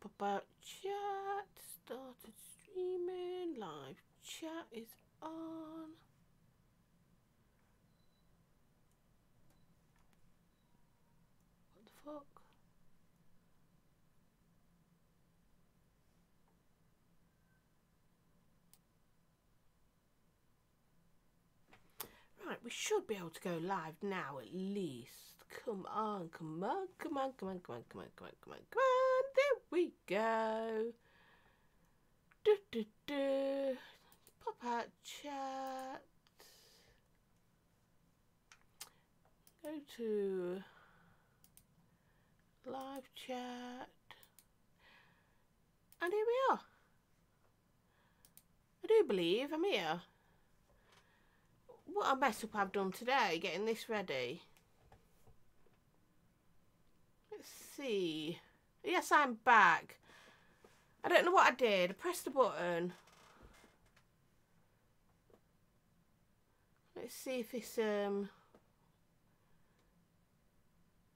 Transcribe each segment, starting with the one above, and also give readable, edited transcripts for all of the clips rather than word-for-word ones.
Pop out chat. Started streaming. Live chat is on. What the fuck? Right, we should be able to go live now at least. Come on, come on, come on, come on, come on, come on, come on, come on, come on. There we go. Do, do, do. Pop out chat. Go to live chat. And here we are. I do believe I'm here. What a mess up I've done today getting this ready. Let's see. Yes, I'm back. I don't know what I did. I pressed the button. Let's see if this it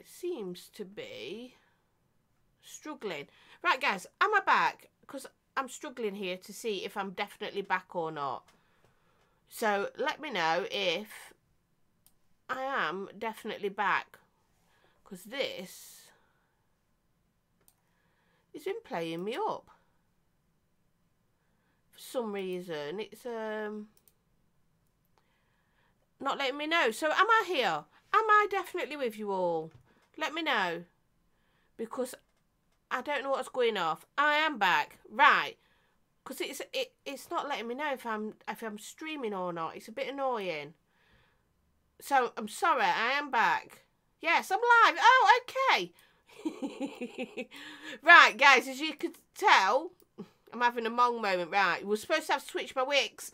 seems to be struggling. Right, guys, am I back? Because I'm struggling here to see if I'm definitely back or not. So let me know if I am definitely back, because this has been playing me up for some reason. It's not letting me know. So am I here? Am I definitely with you all? Let me know, because I don't know what's going off. I am back, right? Because it's not letting me know if I'm streaming or not. It's a bit annoying. So I'm sorry, I am back. Yes, I'm live. Oh, okay. Right, guys, as you could tell, I'm having a mong moment. Right, we're supposed to have switched my wicks,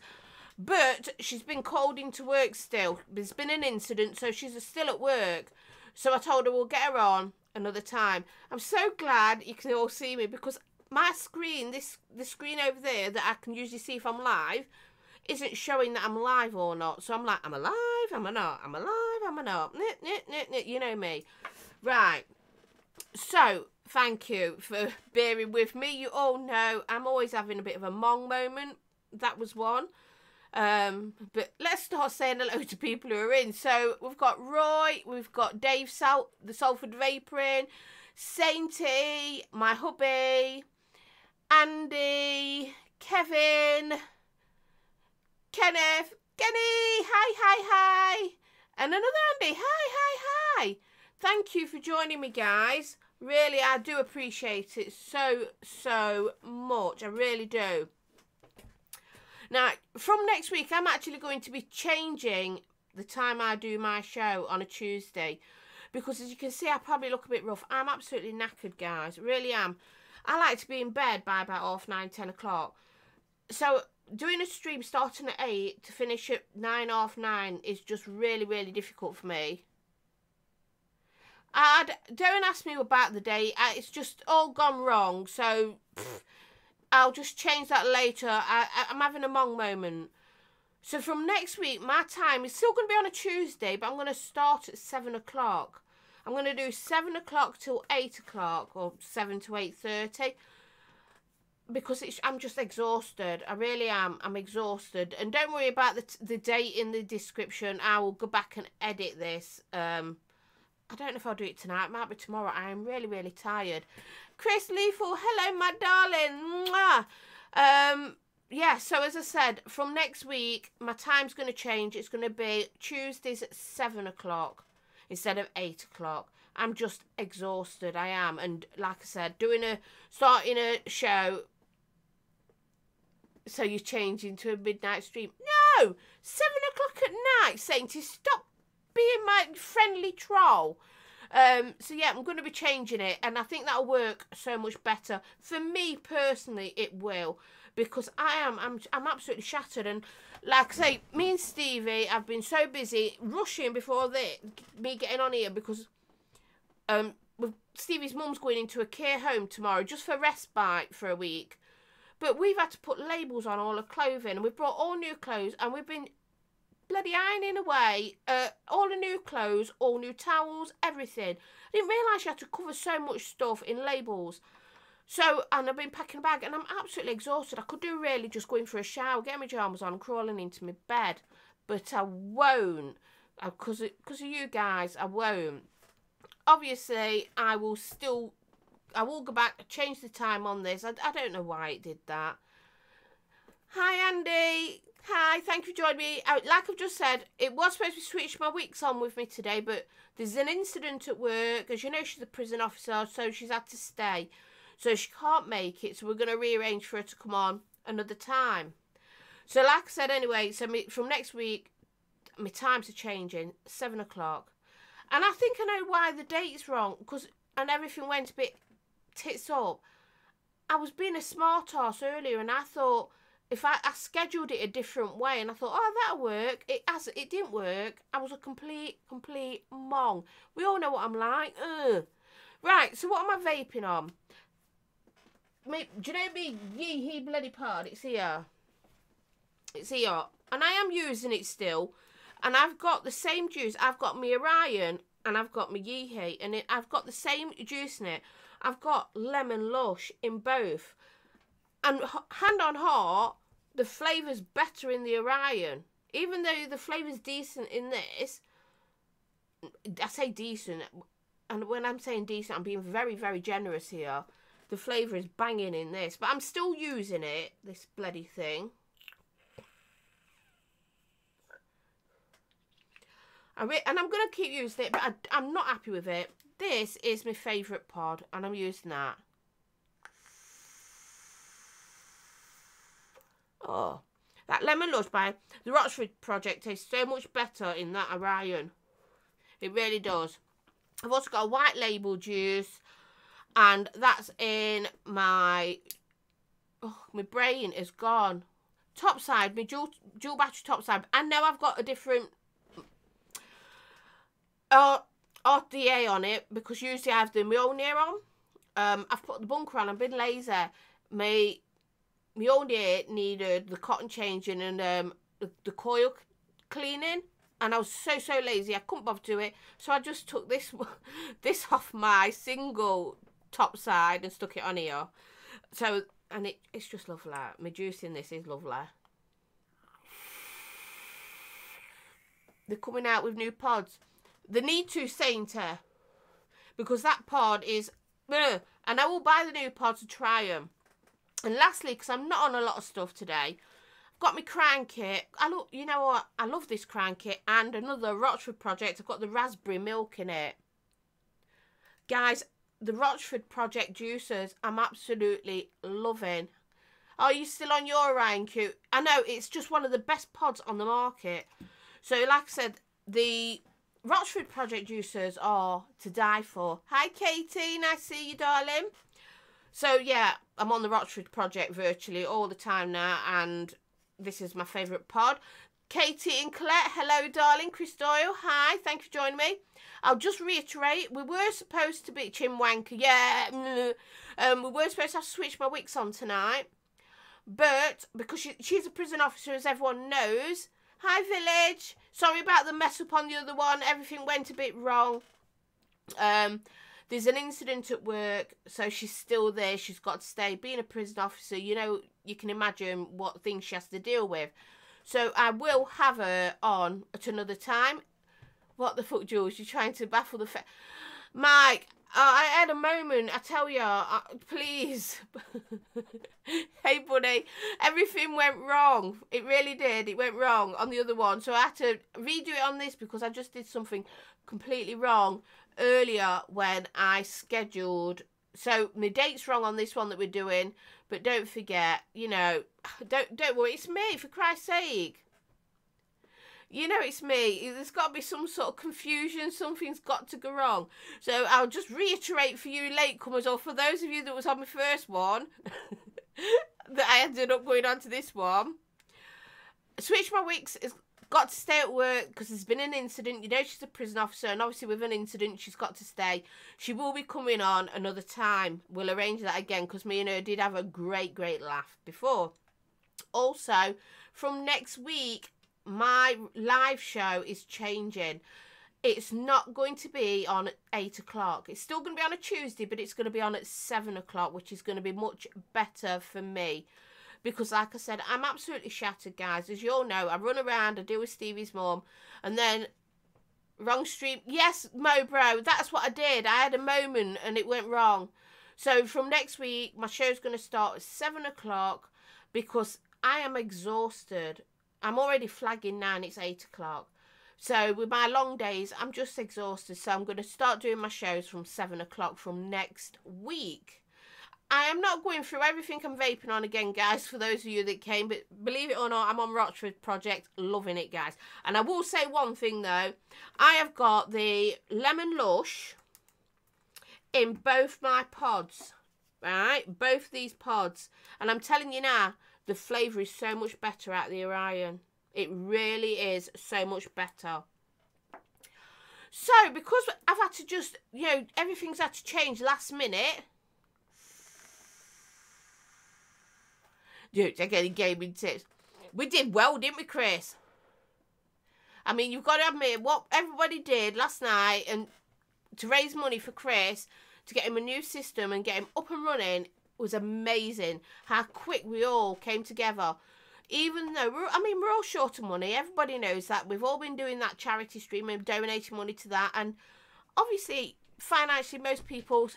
but she's been called into work still. There's been an incident, so she's still at work. So I told her we'll get her on another time. I'm so glad you can all see me, because my screen, the screen over there that I can usually see if I'm live, isn't showing that I'm live or not. So I'm like, am I live? Am I not? Am I live? Am I not? You know me. Right. So, thank you for bearing with me. You all know I'm always having a bit of a mong moment. That was one. But let's start saying hello to people who are in. So, we've got Roy, we've got Dave the Salford Vaping, Sainty, my hubby, Andy, Kevin, Kenneth, Kenny, hi, and another Andy, hi. Thank you for joining me, guys. Really, I do appreciate it so much. I really do. Now, from next week, I'm actually going to be changing the time I do my show on a Tuesday, because as you can see, I probably look a bit rough. I'm absolutely knackered, guys. Really am. I like to be in bed by about 9:30, 10 o'clock. So doing a stream starting at 8 to finish at 9, 9:30 is just really difficult for me. Don't ask me about the day. It's just all gone wrong. So I'll just change that later. I'm having a mong moment. So from next week, my time is still going to be on a Tuesday, but I'm going to start at 7 o'clock. I'm going to do 7 o'clock till 8 o'clock, or 7 to 8:30, because I'm just exhausted. I really am. I'm exhausted. And don't worry about the date in the description. I will go back and edit this. I don't know if I'll do it tonight. It might be tomorrow. I am really tired. Chris Lethal, hello, my darling. Mwah. Yeah, so as I said, from next week, my time's going to change. It's going to be Tuesdays at 7 o'clock instead of 8 o'clock. I'm just exhausted. I am. And like I said, starting a show, so you change into a midnight stream. No! 7 o'clock at night, Sainty. Stop being my friendly troll. So yeah, I'm going to be changing it, and I think that'll work so much better. For me personally, it will, because I'm absolutely shattered. And like I say, me and Stevie have been so busy rushing before me getting on here, because Stevie's mum's going into a care home tomorrow just for respite for a week. But we've had to put labels on all the clothing, and we've brought all new clothes, and we've been bloody ironing away. All the new clothes, all new towels, everything. I didn't realise you had to cover so much stuff in labels. So, and I've been packing a bag, and I'm absolutely exhausted. I could do really just going for a shower, getting my pyjamas on, and crawling into my bed. But I won't. Because of you guys, I won't. Obviously, I will go back, change the time on this. I don't know why it did that. Hi, Andy. Hi, thank you for joining me. Like I've just said, it was supposed to switch my weeks on with me today, but there's an incident at work. As you know, she's a prison officer, so she's had to stay. So she can't make it, so we're going to rearrange for her to come on another time. So like I said anyway, so from next week, my times are changing, 7 o'clock. And I think I know why the date's wrong, and everything went a bit tits up. I was being a smart ass earlier, and I thought, if I scheduled it a different way, and I thought, oh, that'll work. It didn't work. I was a complete mong. We all know what I'm like. Ugh. Right, so what am I vaping on? Do you know me yee bloody pod? It's here. It's here. And I am using it still. And I've got the same juice. I've got my Orion and I've got my Yee, and I've got the same juice in it. I've got lemon lush in both. And hand on heart, the flavour's better in the Orion. Even though the flavour's decent in this, I say decent, and when I'm saying decent, I'm being very, very generous here. The flavour is banging in this, but I'm still using it, this bloody thing. And I'm going to keep using it, but I'm not happy with it. This is my favourite pod, and I'm using that. Oh, that Lemon Lush by the Rochford Project tastes so much better in that Orion. It really does. I've also got a white label juice, and that's in my... Oh, my brain is gone. Topside, my dual battery topside. And now I've got a different RDA on it, because usually I have the Mjolnir on. I've put the bunker on. I've been lazy. My Mjolnir needed the cotton changing and the coil cleaning, and I was so lazy I couldn't bother to do it, so I just took this off my single top side and stuck it on here. So, and it's just lovely. My juice in this is lovely. They're coming out with new pods. They need to, Saint, because that pod is, and I will buy the new pods to try them. And lastly, because I'm not on a lot of stuff today, I've got my crown kit. You know what? I love this crown kit, and another Rochford Project. I've got the raspberry milk in it. Guys, the Rochford Project juicers, I'm absolutely loving. Are you still on your Ryan Q? I know, it's just one of the best pods on the market. So, like I said, the Rochford Project juicers are to die for. Hi, Katie. Nice to see you, darling. So, yeah, I'm on the Rochford Project virtually all the time now, and this is my favourite pod. Katie and Colette, hello, darling. Chris Doyle, hi. Thank you for joining me. I'll just reiterate, we were supposed to be... Chimwanker, yeah. We were supposed to have to switch my wigs on tonight, but because she's a prison officer, as everyone knows... Hi, Village. Sorry about the mess up on the other one. Everything went a bit wrong. There's an incident at work, so she's still there. She's got to stay. Being a prison officer, you know, you can imagine what things she has to deal with. So I will have her on at another time. What the fuck, Jules? You're trying to baffle the Mike, I had a moment, I tell you, please. Hey, buddy, everything went wrong. It really did. It went wrong on the other one. So I had to redo it on this because I just did something completely wrong earlier when I scheduled. So my date's wrong on this one that we're doing. But don't forget, you know, don't worry. It's me, for Christ's sake. You know it's me. There's got to be some sort of confusion. Something's got to go wrong. So I'll just reiterate for you latecomers, or for those of you that was on my first one, that I ended up going on to this one. Switch my wigs has got to stay at work because there's been an incident. You know she's a prison officer, and obviously with an incident she's got to stay. She will be coming on another time. We'll arrange that again because me and her did have a great laugh before. Also, from next week, my live show is changing. It's not going to be on at 8 o'clock. It's still going to be on a Tuesday, but it's going to be on at 7 o'clock, which is going to be much better for me. Because, like I said, I'm absolutely shattered, guys. As you all know, I run around, I deal with Stevie's mum, and then wrong stream. Yes, Mo, bro, that's what I did. I had a moment, and it went wrong. So, from next week, my show's going to start at 7 o'clock, because I am exhausted. I'm already flagging now, and it's 8 o'clock. So, with my long days, I'm just exhausted. So, I'm going to start doing my shows from 7 o'clock from next week. I am not going through everything I'm vaping on again, guys, for those of you that came. But believe it or not, I'm on Rochford Project. Loving it, guys. And I will say one thing, though. I have got the Lemon Lush in both my pods. Right? Both these pods. And I'm telling you now, the flavour is so much better out of the Orion. It really is so much better. So, because I've had to just, you know, everything's had to change last minute. Dude, they're getting gaming tips. We did well, didn't we, Chris? I mean, you've got to admit what everybody did last night and to raise money for Chris, to get him a new system and get him up and running was amazing. How quick we all came together. Even though, we're all short of money. Everybody knows that. We've all been doing that charity stream and donating money to that. And obviously, financially, most people...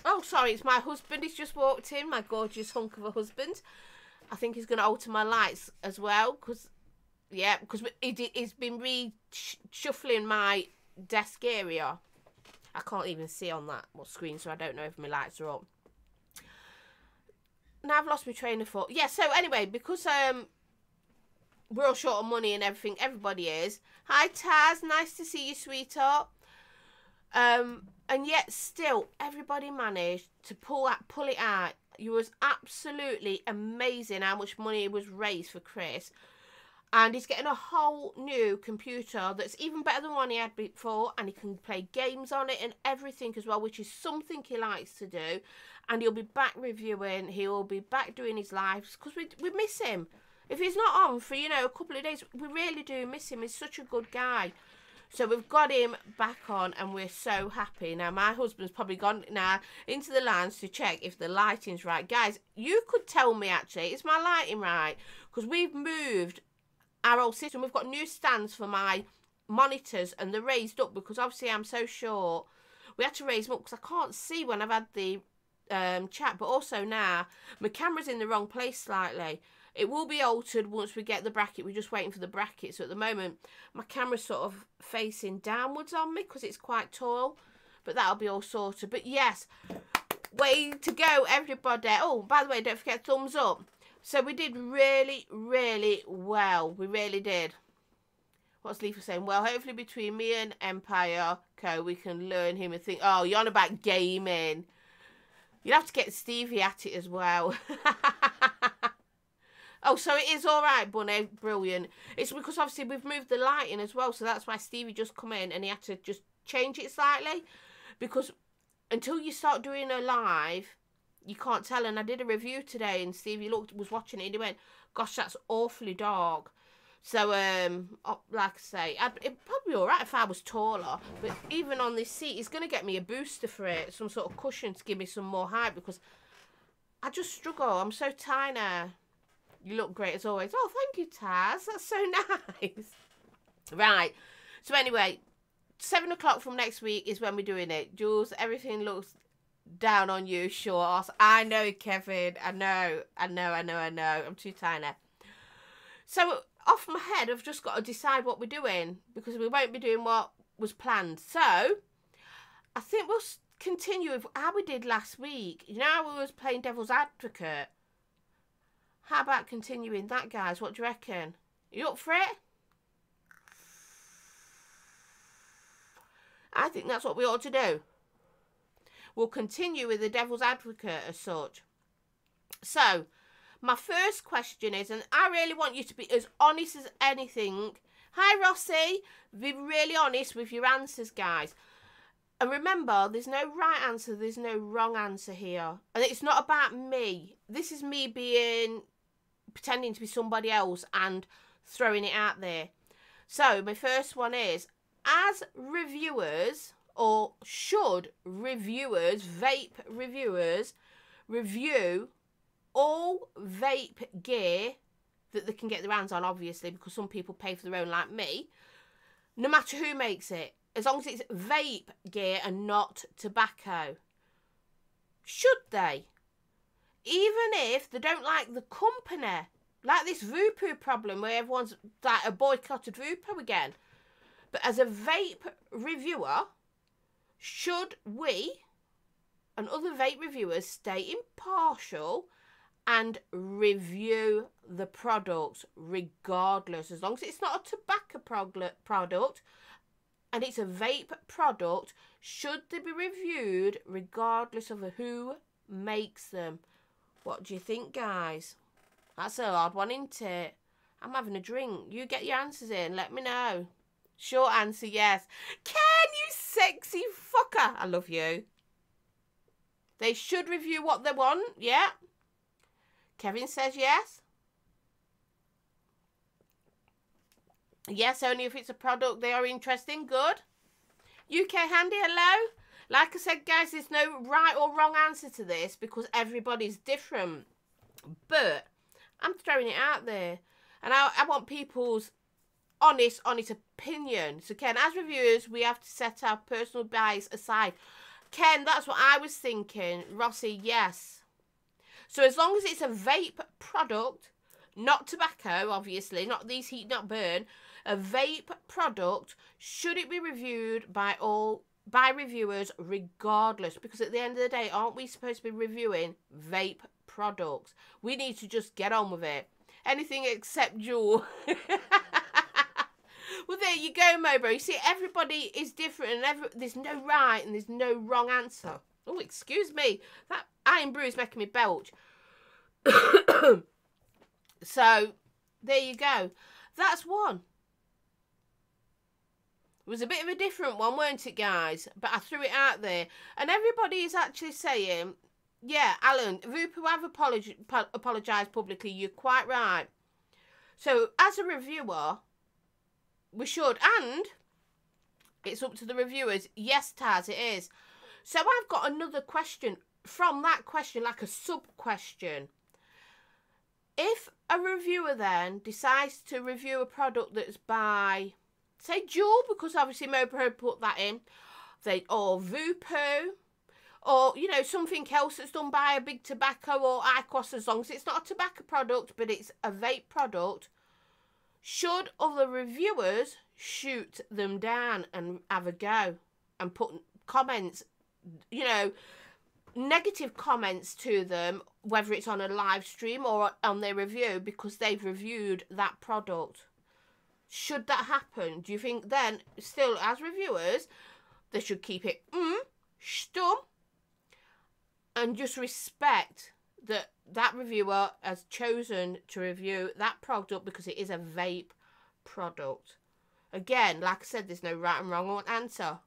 Oh, sorry, it's my husband. He's just walked in, my gorgeous hunk of a husband. I think he's going to alter my lights as well, because he's been reshuffling my desk area. I can't even see on that screen, so I don't know if my lights are up. Now I've lost my train of thought. Yeah, so anyway, because we're all short of money and everything, everybody is. Hi, Taz. Nice to see you, sweetheart. And yet still, everybody managed to pull it out. It was absolutely amazing how much money was raised for Chris. And he's getting a whole new computer that's even better than one he had before. And he can play games on it and everything as well, which is something he likes to do. And he'll be back reviewing. He'll be back doing his lives because we miss him. If he's not on for, you know, a couple of days, we really do miss him. He's such a good guy. So we've got him back on and we're so happy. Now, my husband's probably gone now into the lounge to check if the lighting's right. Guys, you could tell me, actually, is my lighting right? Because we've moved our old system. We've got new stands for my monitors and they're raised up because obviously I'm so short. We had to raise them up because I can't see when I've had the chat. But also now, my camera's in the wrong place slightly. It will be altered once we get the bracket. We're just waiting for the bracket. So at the moment, my camera's sort of facing downwards on me because it's quite tall. But that'll be all sorted. But yes, way to go, everybody. Oh, by the way, don't forget thumbs up. So we did really, really well. We really did. What's Leafa saying? Well, hopefully between me and Empire Co, we can learn him and think, oh, you're on about gaming. You'd have to get Stevie at it as well. Oh, so it is all right, Bunny. Brilliant. It's because obviously we've moved the lighting as well, so that's why Stevie just come in and he had to just change it slightly. Because until you start doing a live, you can't tell. And I did a review today and Stevie was watching it and he went, gosh, that's awfully dark. So, like I say, it'd probably be all right if I was taller. But even on this seat, he's going to get me a booster for it, some sort of cushion to give me some more height because I just struggle. I'm so tiny. You look great as always. Oh, thank you, Taz. That's so nice. Right. So anyway, 7 o'clock from next week is when we're doing it. Jules, everything looks down on you, short ass. I know, Kevin. I know. I'm too tiny. So off my head, I've just got to decide what we're doing because we won't be doing what was planned. So I think we'll continue with how we did last week. You know how we was playing devil's advocate? How about continuing that, guys? What do you reckon? You up for it? I think that's what we ought to do. We'll continue with the devil's advocate as such. So, my first question is, and I really want you to be as honest as anything. Hi, Rossi. Be really honest with your answers, guys. And remember, there's no right answer. There's no wrong answer here. And it's not about me. This is me being pretending to be somebody else and throwing it out there. So my first one is, as reviewers, or should reviewers, vape reviewers, review all vape gear that they can get their hands on, obviously, because some people pay for their own, like me, no matter who makes it, as long as it's vape gear and not tobacco. Should they? Even if they don't like the company, like this Vupu problem where everyone's like a boycotted Vupu again. But as a vape reviewer, should we and other vape reviewers stay impartial and review the product regardless, as long as it's not a tobacco product and it's a vape product? Should they be reviewed regardless of who makes them? What do you think, guys? That's a hard one, isn't it? I'm having a drink. You get your answers in. Let me know. Short answer, yes. Ken, you sexy fucker. I love you. They should review what they want. Yeah. Kevin says yes. Yes, only if it's a product they are interested in. Good. UK Handy, hello. Like I said, guys, there's no right or wrong answer to this because everybody's different. But I'm throwing it out there. And I want people's honest opinion. So, Ken, as reviewers, we have to set our personal bias aside. Ken, that's what I was thinking. Rossi, yes. So as long as it's a vape product, not tobacco, obviously, not these heat, not burn, a vape product, should it be reviewed by reviewers regardless? Because at the end of the day, aren't we supposed to be reviewing vape products? We need to just get on with it. Anything except Jules. Well, there you go, Mobro. You see, everybody is different and there's no right and there's no wrong answer. Oh, excuse me. That iron brew is making me belch. So, there you go. That's one. It was a bit of a different one, weren't it, guys? But I threw it out there. And everybody is actually saying, yeah, Alan, Vupu have apologised publicly. You're quite right. So, as a reviewer, we should. And it's up to the reviewers. Yes, Taz, it is. So, I've got another question from that question, like a sub-question. If a reviewer then decides to review a product that's by, say, Jules, because obviously Mopro put that in, or Vupu, or, you know, something else that's done by a big tobacco or IQOS, as long as it's not a tobacco product, but it's a vape product, should other reviewers shoot them down and have a go and put comments, you know, negative comments to them, whether it's on a live stream or on their review, because they've reviewed that product? Should that happen? Do you think then, still as reviewers, they should keep it stum and just respect that that reviewer has chosen to review that product because it is a vape product? Again, like I said, there's no right and wrong answer.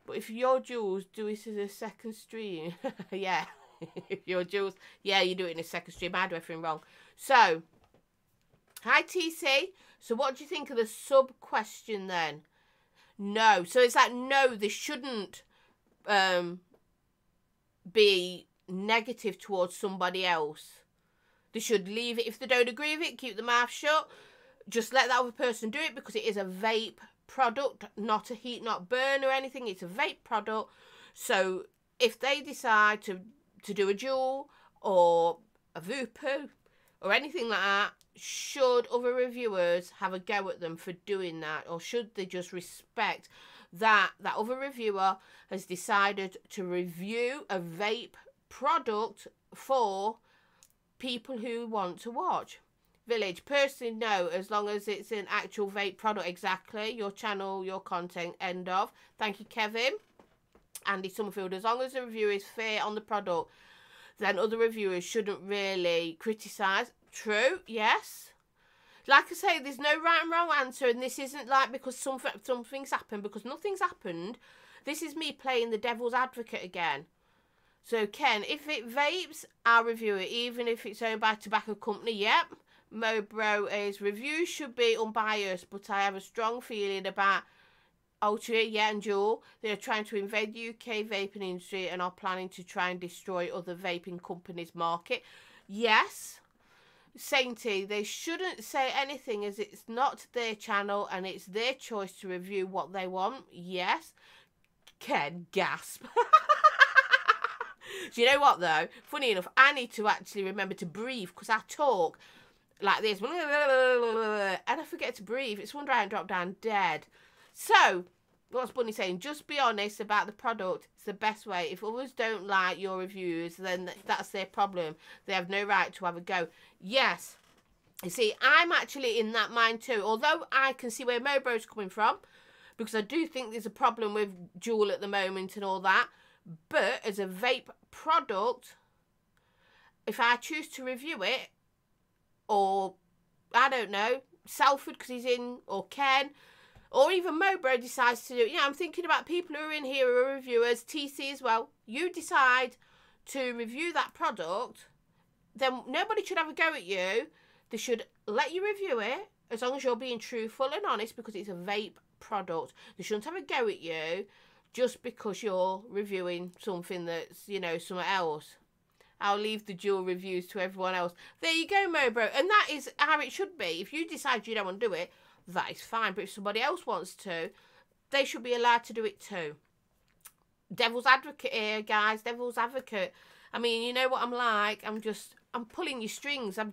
But if you're Jules, do it as a second stream. Yeah. If you're Jules, yeah, you do it in a second stream. I do everything wrong. So, hi TC. So what do you think of the sub-question then? No. So it's like, no, they shouldn't be negative towards somebody else. They should leave it. If they don't agree with it, keep their mouth shut. Just let that other person do it because it is a vape product, not a heat, not burn or anything. It's a vape product. So if they decide to do a Juul or a Vupu or anything like that, should other reviewers have a go at them for doing that? Or should they just respect that that other reviewer has decided to review a vape product for people who want to watch? Village, personally, no, as long as it's an actual vape product. Exactly. Your channel, your content, end of. Thank you, Kevin. Andy Summerfield, as long as the review is fair on the product, then other reviewers shouldn't really criticise. True, yes. Like I say, there's no right and wrong answer, and this isn't like because something's happened, because nothing's happened. This is me playing the devil's advocate again. So, Ken, if it vapes, I'll review it, even if it's owned by a tobacco company, yep. Mobro is, reviews should be unbiased, but I have a strong feeling about Ultra, and Jules. They are trying to invade the UK vaping industry and are planning to try and destroy other vaping companies' market. Yes. Sainty, they shouldn't say anything as it's not their channel and it's their choice to review what they want. Yes. Ken, gasp. Do you know what though? Funny enough, I need to actually remember to breathe because I talk like this and I forget to breathe. It's wonder I don't drop down dead. So, what's Bunny saying? Just be honest about the product. It's the best way. If others don't like your reviews, then that's their problem. They have no right to have a go. Yes. You see, I'm actually in that mind too. Although I can see where Mobro's coming from, because I do think there's a problem with Jules at the moment and all that. But as a vape product, if I choose to review it, or, I don't know, Salford because he's in, or Ken, or even Mobro decides to do it. I'm thinking about people who are in here who are reviewers, TC as well. You decide to review that product, then nobody should have a go at you. They should let you review it, as long as you're being truthful and honest, because it's a vape product. They shouldn't have a go at you just because you're reviewing something that's, somewhere else. I'll leave the Jules reviews to everyone else. There you go, Mobro. And that is how it should be. If you decide you don't want to do it, that is fine. But if somebody else wants to, they should be allowed to do it too. Devil's advocate here, guys. Devil's advocate. I mean, you know what I'm like. I'm pulling your strings. I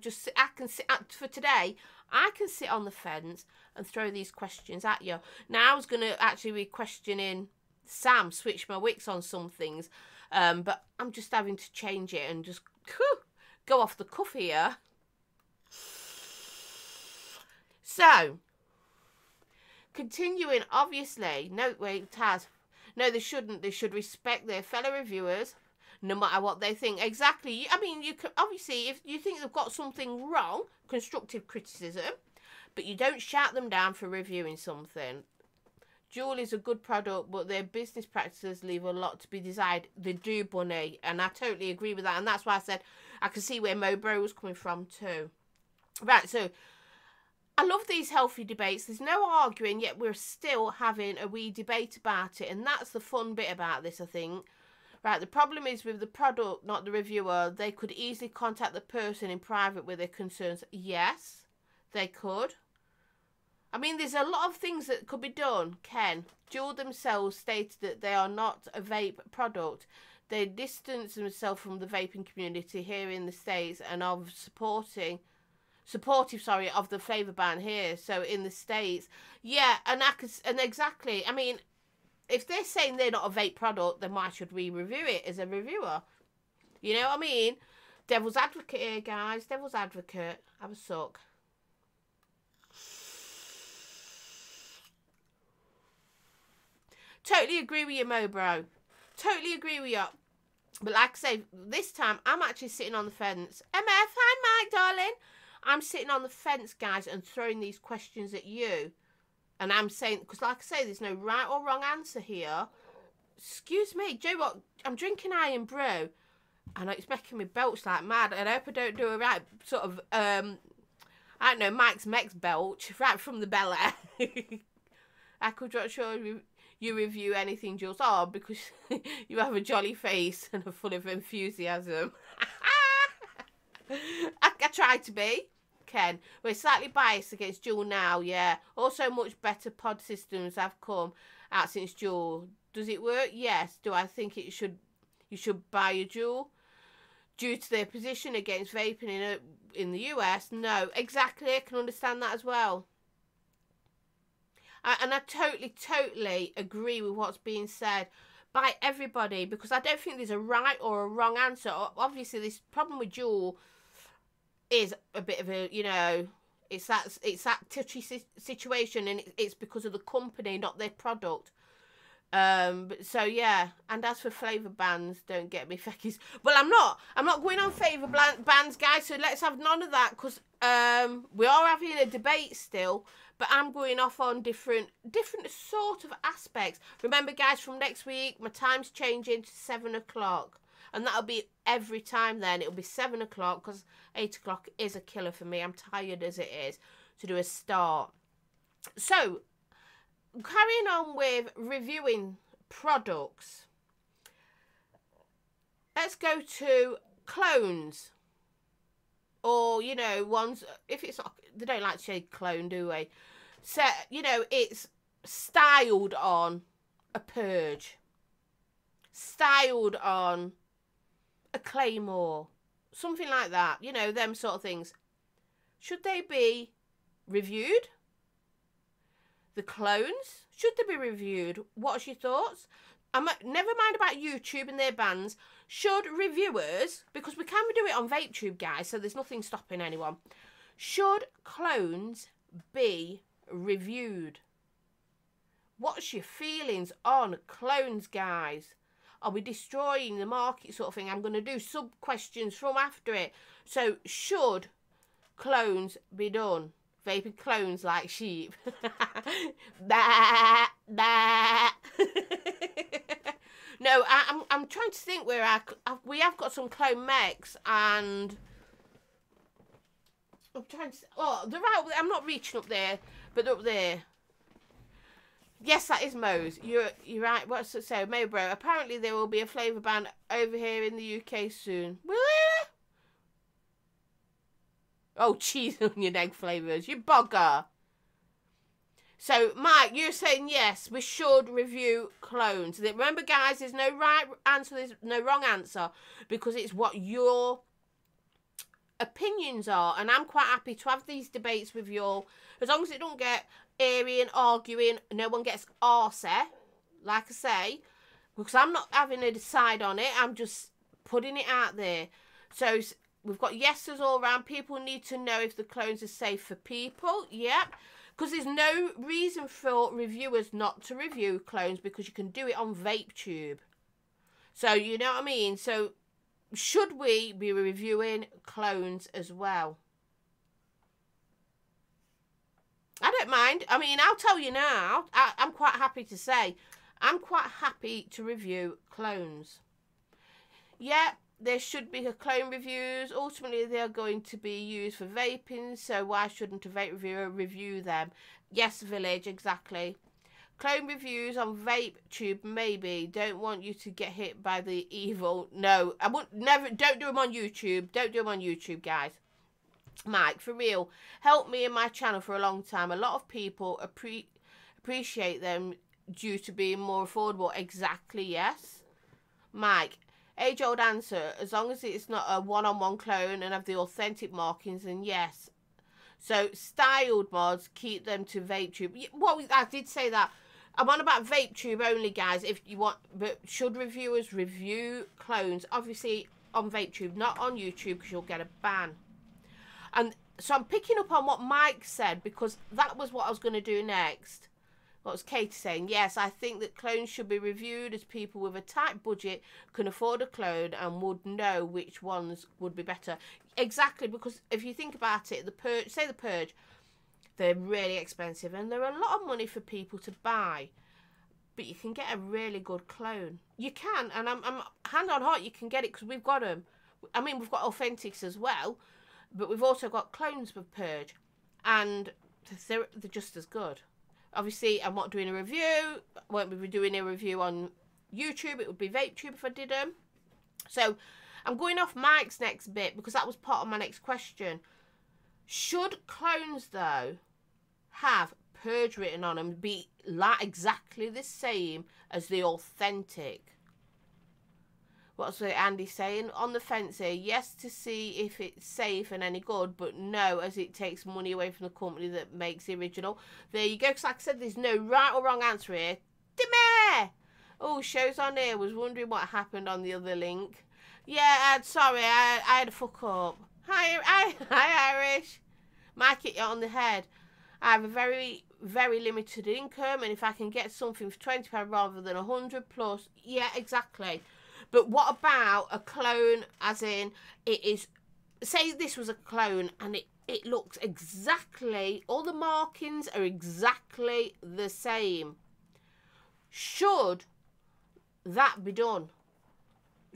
can sit, for today, I can sit on the fence and throw these questions at you. Now, I was going to actually be questioning Sam, switch my wicks on some things. But I'm just having to change it and just go off the cuff here. So, continuing, obviously, no, wait, Taz. No, they shouldn't. They should respect their fellow reviewers, no matter what they think. Exactly. I mean, you can, obviously, if you think they've got something wrong, constructive criticism, but you don't shout them down for reviewing something. Jules is a good product, but their business practices leave a lot to be desired. They do, Bunny, and I totally agree with that. And that's why I said I can see where Mobro was coming from too. Right, so I love these healthy debates. There's no arguing, yet we're still having a wee debate about it. And that's the fun bit about this, I think. Right, the problem is with the product, not the reviewer. They could easily contact the person in private with their concerns. Yes, they could. I mean, there's a lot of things that could be done, Ken. Jules themselves stated that they are not a vape product. They distance themselves from the vaping community here in the States and of supportive of the flavour ban here. So in the States, yeah, and exactly. I mean, if they're saying they're not a vape product, then why should we review it as a reviewer? You know what I mean? Devil's advocate here, guys. Devil's advocate. Have a suck. Totally agree with you, Mobro. Totally agree with you. But like I say, this time, I'm actually sitting on the fence. MF, hi, Mike, darling. I'm sitting on the fence, guys, and throwing these questions at you. And I'm saying, because like I say, there's no right or wrong answer here. Excuse me, Joe, what? I'm drinking iron brew. And it's making me belch like mad. And I hope I don't do a right sort of, I don't know, Mike's Mex belch right from the belly. I could not sure you review anything, Jules. Oh, because you have a jolly face and are full of enthusiasm. I try to be. Ken, we're slightly biased against Jules now, yeah. Also, much better pod systems have come out since Jules. Does it work? Yes. Do I think you should buy a Jules? Due to their position against vaping in the US? No. Exactly, I can understand that as well. And I totally agree with what's being said by everybody, because I don't think there's a right or a wrong answer. Obviously, this problem with Jules is a bit of a, it's that touchy situation, and it's because of the company, not their product. So yeah, and as for flavour bans, don't get me feckies. Well, I'm not going on flavour bans, guys, so let's have none of that, because we are having a debate still. But I'm going off on different sort of aspects. Remember, guys, from next week, my time's changing to 7 o'clock. And that'll be every time then. It'll be 7 o'clock because 8 o'clock is a killer for me. I'm tired as it is to do a start. So, carrying on with reviewing products. Let's go to clones. Or, you know, ones, if it's not, they don't like to say clone, do they? So, you know, it's styled on a purge. Styled on a claymore. Something like that. You know, them sort of things. Should they be reviewed? The clones? Should they be reviewed? What's your thoughts? Never mind about YouTube and their bans. Should reviewers, because we can do it on VapeTube, guys, so there's nothing stopping anyone. Should clones be reviewed? What's your feelings on clones, guys? Are we destroying the market sort of thing? I'm going to do sub-questions from after it. So, should clones be done? Vaping clones like sheep. Bah, bah. No, I'm trying to think where we have got some clone mechs, and I'm trying to. Oh, they're right. I'm not reaching up there, but they're up there. Yes, that is Mo's. You're right. What's it say, Mo bro? Apparently there will be a flavour ban over here in the UK soon. Will there? Oh, cheese, onion, egg flavours. You bugger. So, Mike, you're saying yes, we should review clones. Remember, guys, there's no right answer, there's no wrong answer, because it's what your opinions are. And I'm quite happy to have these debates with you all, as long as it don't get airy and arguing, no one gets arsey, like I say, because I'm not having to decide on it, I'm just putting it out there. So, we've got yeses all around. People need to know if the clones are safe for people. Yep. Because there's no reason for reviewers not to review clones, because you can do it on VapeTube. So, you know what I mean? So, should we be reviewing clones as well? I don't mind. I mean, I'll tell you now. I'm quite happy to say. I'm quite happy to review clones. Yeah, there should be clone reviews. Ultimately, they are going to be used for vaping, so why shouldn't a vape reviewer review them? Yes, Village, exactly. Clone reviews on VapeTube, maybe. Don't want you to get hit by the evil. No, I would never. Don't do them on YouTube. Don't do them on YouTube, guys. Mike, for real, helped me in my channel for a long time. A lot of people appreciate them due to being more affordable. Exactly, yes. Mike, age-old answer, as long as it's not a one-on-one clone and have the authentic markings, then yes. So, styled mods, keep them to VapeTube. Well, I did say that. I'm on about VapeTube only, guys, if you want. But should reviewers review clones? Obviously, on VapeTube, not on YouTube, because you'll get a ban. And so I'm picking up on what Mike said, because that was what I was going to do next. What was Katie saying? Yes, I think that clones should be reviewed, as people with a tight budget can afford a clone and would know which ones would be better. Exactly, because if you think about it, the Purge, they're really expensive and they're a lot of money for people to buy. But you can get a really good clone. You can, and I'm hand on heart, you can get it, because we've got them. I mean, we've got authentics as well, but we've also got clones with Purge, and they're just as good. Obviously, I'm not doing a review. I won't be doing a review on YouTube. It would be VapeTube if I did them. So, I'm going off Mike's next bit, because that was part of my next question. Should clones, though, have Purge written on them, be like exactly the same as the authentic? What's Andy saying? On the fence here, yes, to see if it's safe and any good, but no, as it takes money away from the company that makes the original. There you go, because like I said, there's no right or wrong answer here. Dimmer! Oh, shows on here. Was wondering what happened on the other link. Yeah, sorry, I had a fuck up. Hi, Irish. Mike hit you on the head. I have a very, very limited income, and if I can get something for £20 rather than 100 plus, yeah, exactly. But what about a clone, as in, it is, say this was a clone and it looks exactly, all the markings are exactly the same. Should that be done?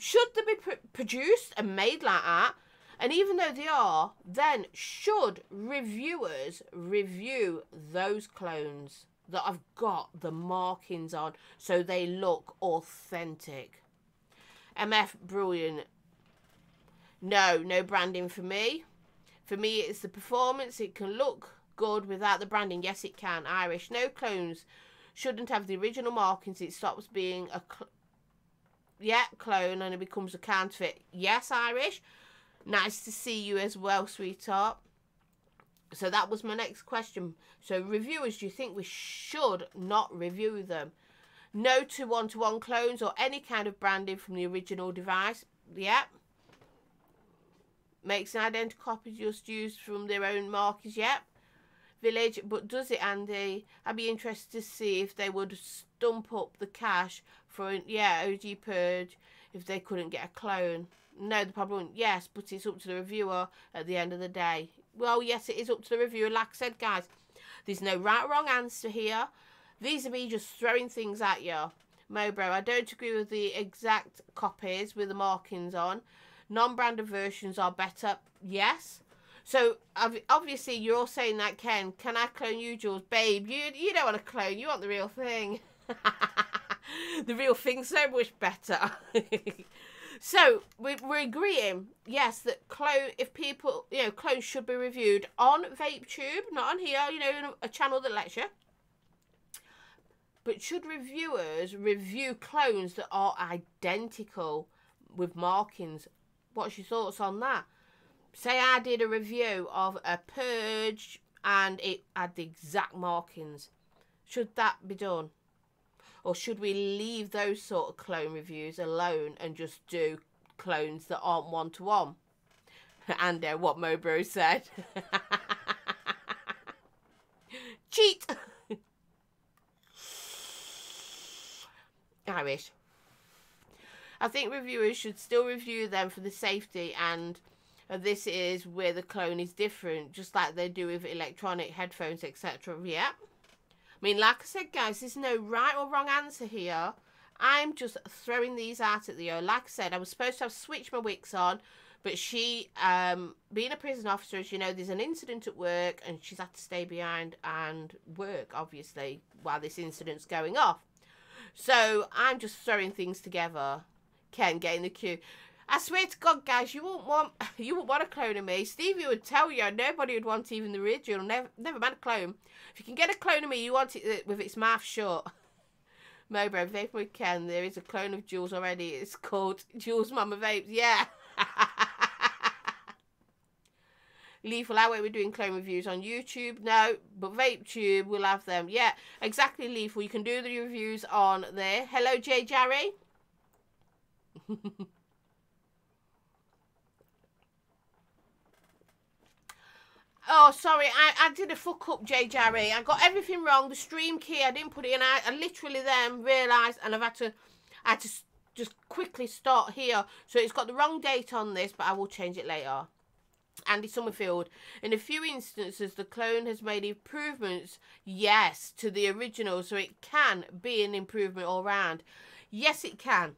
should they be produced and made like that? And even though they are, then should reviewers review those clones that have got the markings on so they look authentic? MF, brilliant. No branding for me. For me, it's the performance. It can look good without the branding. Yes, it can. Irish. No, clones shouldn't have the original markings. It stops being a clone and it becomes a counterfeit. Yes, Irish. Nice to see you as well, sweetheart. So that was my next question. So reviewers, do you think we should not review them? No to one-to-one clones or any kind of branding from the original device. Yep. Makes an identical copy just used from their own markers. Yep. Village, but does it, Andy? I'd be interested to see if they would stump up the cash for OG Purge if they couldn't get a clone. No, the problem, yes, but it's up to the reviewer at the end of the day. Well, yes, it is up to the reviewer. Like I said, guys, there's no right or wrong answer here. These are me just throwing things at you. Mobro, I don't agree with the exact copies with the markings on. Non-branded versions are better. Yes. So, obviously, you're all saying that, Ken. Can I clone you, Jules? Babe, you don't want to clone. You want the real thing. The real thing's so much better. So, we're agreeing, yes, that clones should be reviewed on VapeTube, not on here, a channel that lets you. But should reviewers review clones that are identical with markings? What's your thoughts on that? Say I did a review of a Purge and it had the exact markings. Should that be done? Or should we leave those sort of clone reviews alone and just do clones that aren't one-to-one? And what Mobro said. Cheat! Irish. I think reviewers should still review them for the safety, and this is where the clone is different, just like they do with electronic headphones, etc. Yeah. I mean, like I said, guys, there's no right or wrong answer here. I'm just throwing these out at you. Like I said, I was supposed to have switched my wicks on, but she, being a prison officer, as you know, there's an incident at work, and she's had to stay behind and work, obviously, while this incident's going off. So I'm just throwing things together. Ken, get in the queue. I swear to God, guys, you wouldn't want a clone of me. Stevie would tell you nobody would want even the original. Never mind a clone. If you can get a clone of me, you want it with its mouth shut. Mobro, Vape with Ken. There is a clone of Jules already. It's called Jules Mama Vapes. Yeah. Lethal Hour, we're doing clone reviews on YouTube. No, but VapeTube will have them. Yeah, exactly, Lethal. You can do the reviews on there. Hello, J. Jarry. Oh, sorry, I did a fuck up, J. Jarry. I got everything wrong. The stream key, I didn't put it in. I literally then realised, and I had to just quickly start here. So it's got the wrong date on this, but I will change it later. Andy Summerfield, in a few instances, the clone has made improvements, yes, to the original, so it can be an improvement all round. Yes, it can.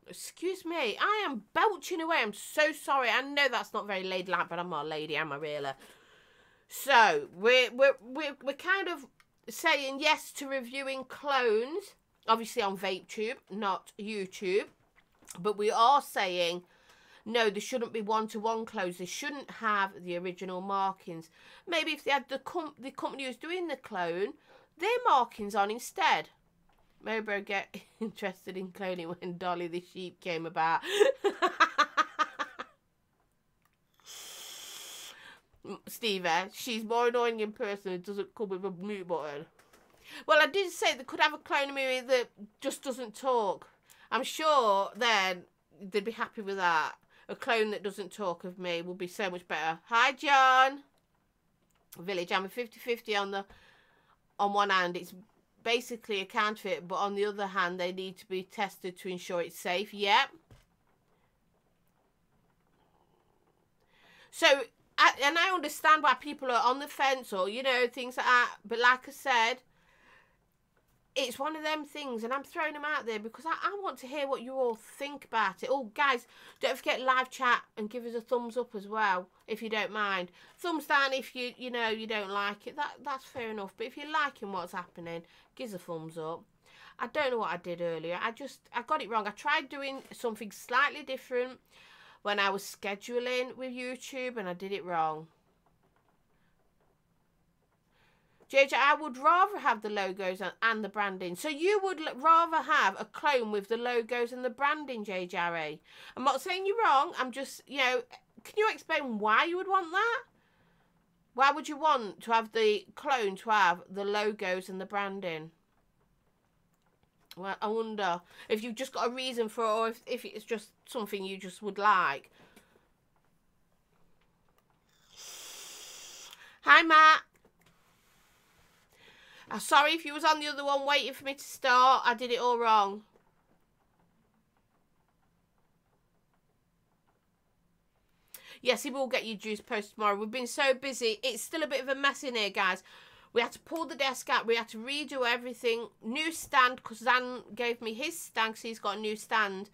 Excuse me, I am belching away. I'm so sorry. I know that's not very ladylike, but I'm not a lady, am I really? So we're kind of saying yes to reviewing clones, obviously on VapeTube, not YouTube, but we are saying no, there shouldn't be one-to-one clones. They shouldn't have the original markings. Maybe if they had the company who's doing the clone, their markings on instead. Mobro get interested in cloning when Dolly the sheep came about. Steve, she's more annoying in person. It doesn't come with a mute button. Well, I did say they could have a clone of me that just doesn't talk. I'm sure then they'd be happy with that. A clone that doesn't talk of me will be so much better. Hi, John. Village, I'm a 50-50 on one hand. It's basically a counterfeit, but on the other hand, they need to be tested to ensure it's safe. Yep. So, and I understand why people are on the fence or, things like that. But like I said, it's one of them things, and I'm throwing them out there because I want to hear what you all think about it. Oh, guys, don't forget live chat and give us a thumbs up as well, if you don't mind. Thumbs down if you know you don't like it. That's fair enough. But if you're liking what's happening, give us a thumbs up. I don't know what I did earlier. I got it wrong. I tried doing something slightly different when I was scheduling with YouTube, and I did it wrong. JJ, I would rather have the logos and the branding. So you would rather have a clone with the logos and the branding, JJ? I'm not saying you're wrong. I'm just, you know, can you explain why you would want that? Why would you want to have the clone to have the logos and the branding? Well, I wonder if you've just got a reason for it, or if it's just something you just would like. Hi, Matt. I'm sorry if you was on the other one waiting for me to start. I did it all wrong. Yes, he will get you juice post tomorrow. We've been so busy. It's still a bit of a mess in here, guys. We had to pull the desk out. We had to redo everything. New stand, because Zan gave me his stand because he's got a new stand.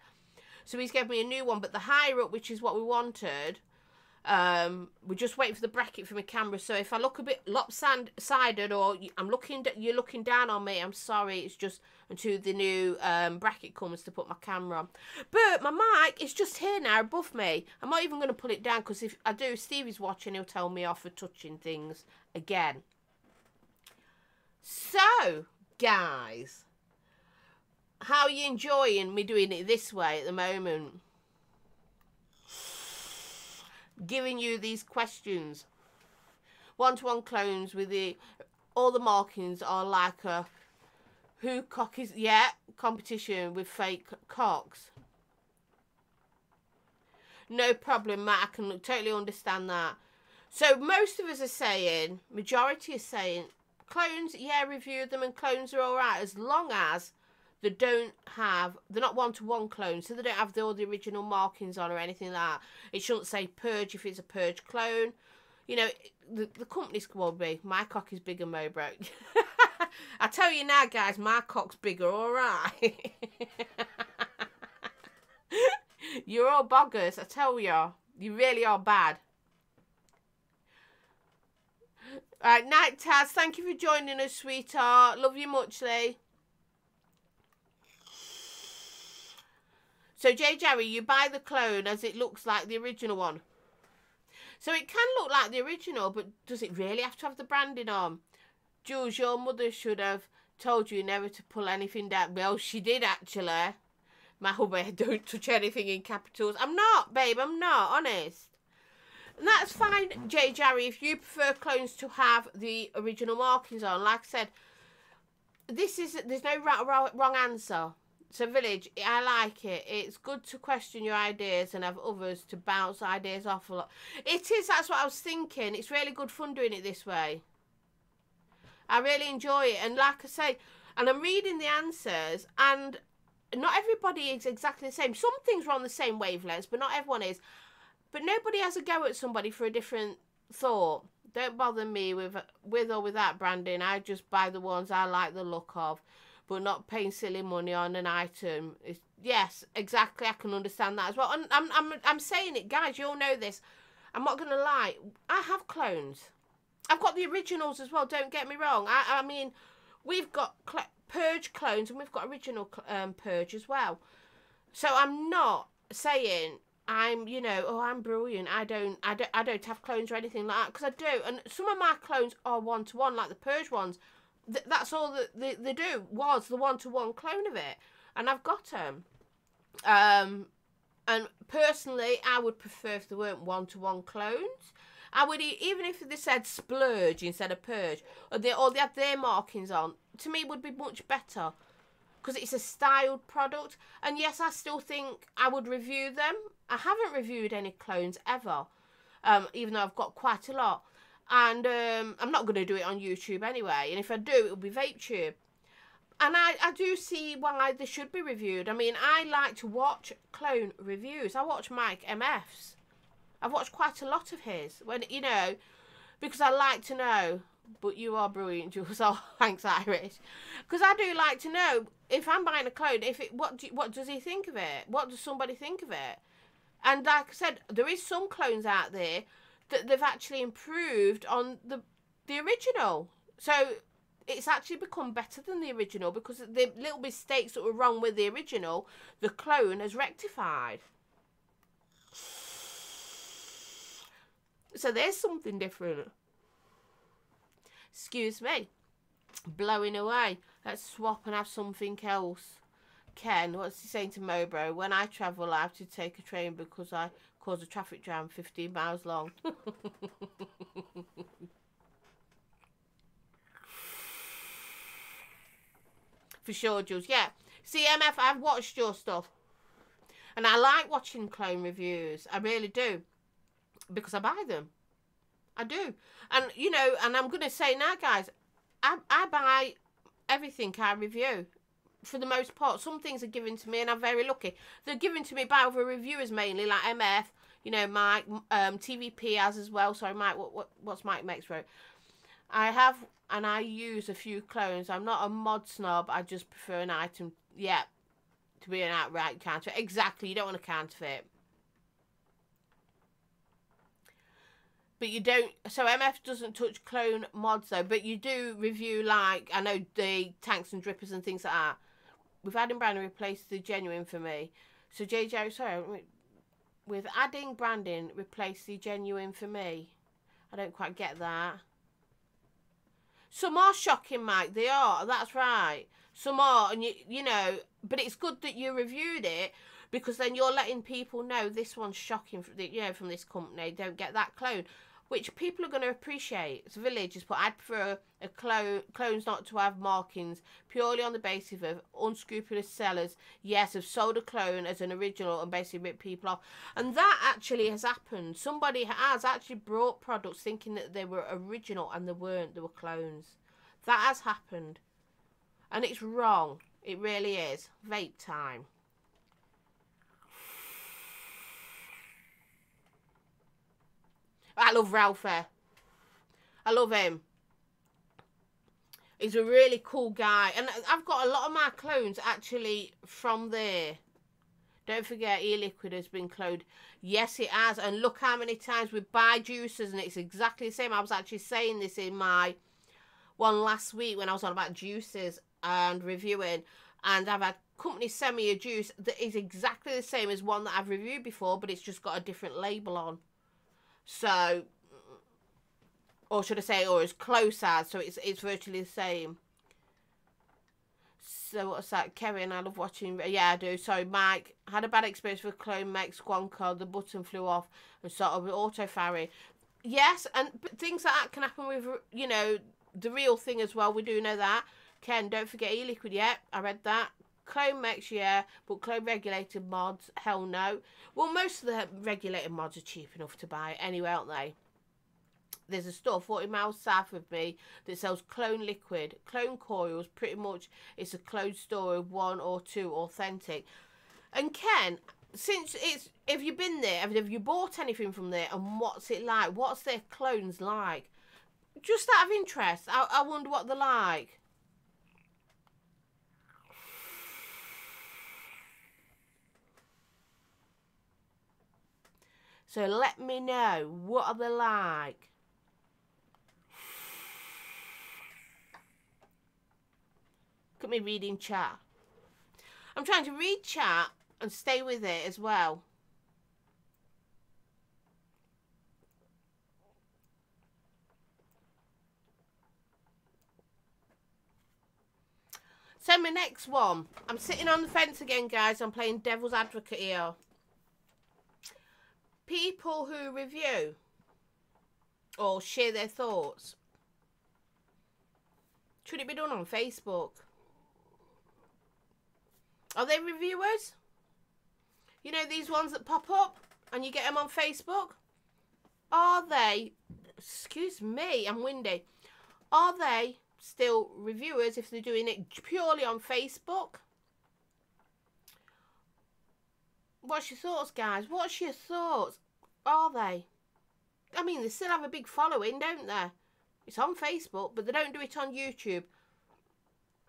So he's given me a new one. But the higher up, which is what we wanted, we're just waiting for the bracket for my camera. So if I look a bit lopsided, or you're looking down on me, I'm sorry. It's just until the new bracket comes to put my camera on. But my mic is just here now above me. I'm not even going to pull it down, because if I do, Stevie's watching. He'll tell me off for touching things again. So, guys, how are you enjoying me doing it this way at the moment? Giving you these questions. One-to-one clones with all the markings are like a who cock is, yeah, competition with fake cocks. No problem, Matt. I can totally understand that. So most of us are saying, majority are saying, clones, yeah, review them, and clones are all right as long as they're not one-to-one clones, so they don't have all the original markings on or anything like that. It shouldn't say purge if it's a purge clone. You know, the company's will be, my cock is bigger, Mobro. I tell you now, guys, my cock's bigger, all right. You're all boggers, I tell you. You really are bad. Alright, night, Taz. Thank you for joining us, sweetheart. Love you muchly. So, Jerry, you buy the clone as it looks like the original one. So it can look like the original, but does it really have to have the branding on? Jules, your mother should have told you never to pull anything down. Well, she did, actually. Mahube, don't touch anything in capitals. I'm not, babe. I'm not, honest. And that's fine, Jerry, if you prefer clones to have the original markings on. Like I said, there's no wrong answer. So, Village, I like it. It's good to question your ideas and have others to bounce ideas off a lot. It is, that's what I was thinking. It's really good fun doing it this way. I really enjoy it. And like I say, and I'm reading the answers, and not everybody is exactly the same. Some things are on the same wavelengths, but not everyone is. But nobody has a go at somebody for a different thought. Don't bother me with or without branding. I just buy the ones I like the look of, but not paying silly money on an item. Yes, exactly. I can understand that as well. And I'm saying it, guys. You all know this. I'm not gonna lie. I have clones. I've got the originals as well. Don't get me wrong. I mean, we've got Purge clones and we've got original Purge as well. So I'm not saying I'm, you know, oh, I'm brilliant. I don't have clones or anything like that, because I do. And some of my clones are one-to-one, like the Purge ones. That's all that they do, was the one-to-one clone of it. And I've got them. And personally, I would prefer if they weren't one-to-one clones. I would, even if they said splurge instead of purge, or they had their markings on, to me it would be much better. Because it's a styled product. And yes, I still think I would review them. I haven't reviewed any clones ever. Even though I've got quite a lot. And I'm not going to do it on YouTube anyway. And if I do, it'll be VapeTube. And I do see why they should be reviewed. I mean, I like to watch clone reviews. I watch Mike MF's. I've watched quite a lot of his. When, you know, because I like to know But you are brilliant, Jules. Oh, thanks, Irish. Because I do like to know, if I'm buying a clone, what does he think of it? What does somebody think of it? And like I said, there is some clones out there that they've actually improved on the original. So it's actually become better than the original, because the little mistakes that were wrong with the original, the clone has rectified. So there's something different. Excuse me. Blowing away. Let's swap and have something else. Ken, what's he saying to Mobro? When I travel, I have to take a train because I cause a traffic jam 15 miles long. For sure, Jules. Yeah. See, MF, I've watched your stuff. And I like watching clone reviews. I really do. Because I buy them. I do. And, you know, and I'm going to say now, guys, I buy everything I review. For the most part, some things are given to me, and I'm very lucky. They're given to me by other reviewers mainly, like MF, you know, Mike, TVP as well. Sorry, Mike, what's Mike Mex wrote? I have, and I use a few clones. I'm not a mod snob. I just prefer an item, yeah, to be an outright counterfeit. Exactly, you don't want to counterfeit. But you don't, so MF doesn't touch clone mods though, but you do review, like, I know the tanks and drippers and things like that. With adding branding replace the genuine for me. So JJ, sorry, with adding branding replace the genuine for me. I don't quite get that. Some are shocking, Mike. They are. That's right. Some are, and you know, but it's good that you reviewed it, because then you're letting people know this one's shocking. You know, from this company, don't get that clone, which people are going to appreciate. It's Village has put, I'd prefer a clones not to have markings purely on the basis of unscrupulous sellers. Yes, have sold a clone as an original and basically ripped people off. And that actually has happened. Somebody has actually brought products thinking that they were original and they weren't. They were clones. That has happened. And it's wrong. It really is. Vape time. I love Ralphie. I love him. He's a really cool guy. And I've got a lot of my clones actually from there. Don't forget, e-liquid has been cloned. Yes, it has. And look how many times we buy juices and it's exactly the same. I was actually saying this in my one last week when I was on about juices and reviewing. And I've had companies send me a juice that is exactly the same as one that I've reviewed before, but it's just got a different label on. So, or should I say, or as close as, so it's virtually the same. So what's that? Kevin, I love watching. Yeah, I do. Sorry, Mike. Had a bad experience with Clone Mech Squonko. The button flew off and sort of auto firing. Yes, and things like that can happen with, you know, the real thing as well. We do know that. Ken, don't forget e-liquid. Yeah, I read that. Clone Mechs, yeah, but clone regulated mods, hell no. Well, most of the regulated mods are cheap enough to buy anyway, aren't they? There's a store 40 miles south of me that sells clone liquid, clone coils. Pretty much it's a clone store of 1 or 2 authentic. And Ken, since it's, have you been there? Have you bought anything from there? And what's it like? What's their clones like? Just out of interest, I wonder what they're like. So let me know, what are they like? Look at me reading chat. I'm trying to read chat and stay with it as well. So my next one. I'm sitting on the fence again, guys. I'm playing devil's advocate here. People who review or share their thoughts. Should it be done on Facebook? Are they reviewers? You know, these ones that pop up and you get them on Facebook? Are they, excuse me, I'm windy. Are they still reviewers if they're doing it purely on Facebook? What's your thoughts, guys? What's your thoughts? Are they? I mean, they still have a big following, don't they? It's on Facebook, but they don't do it on YouTube.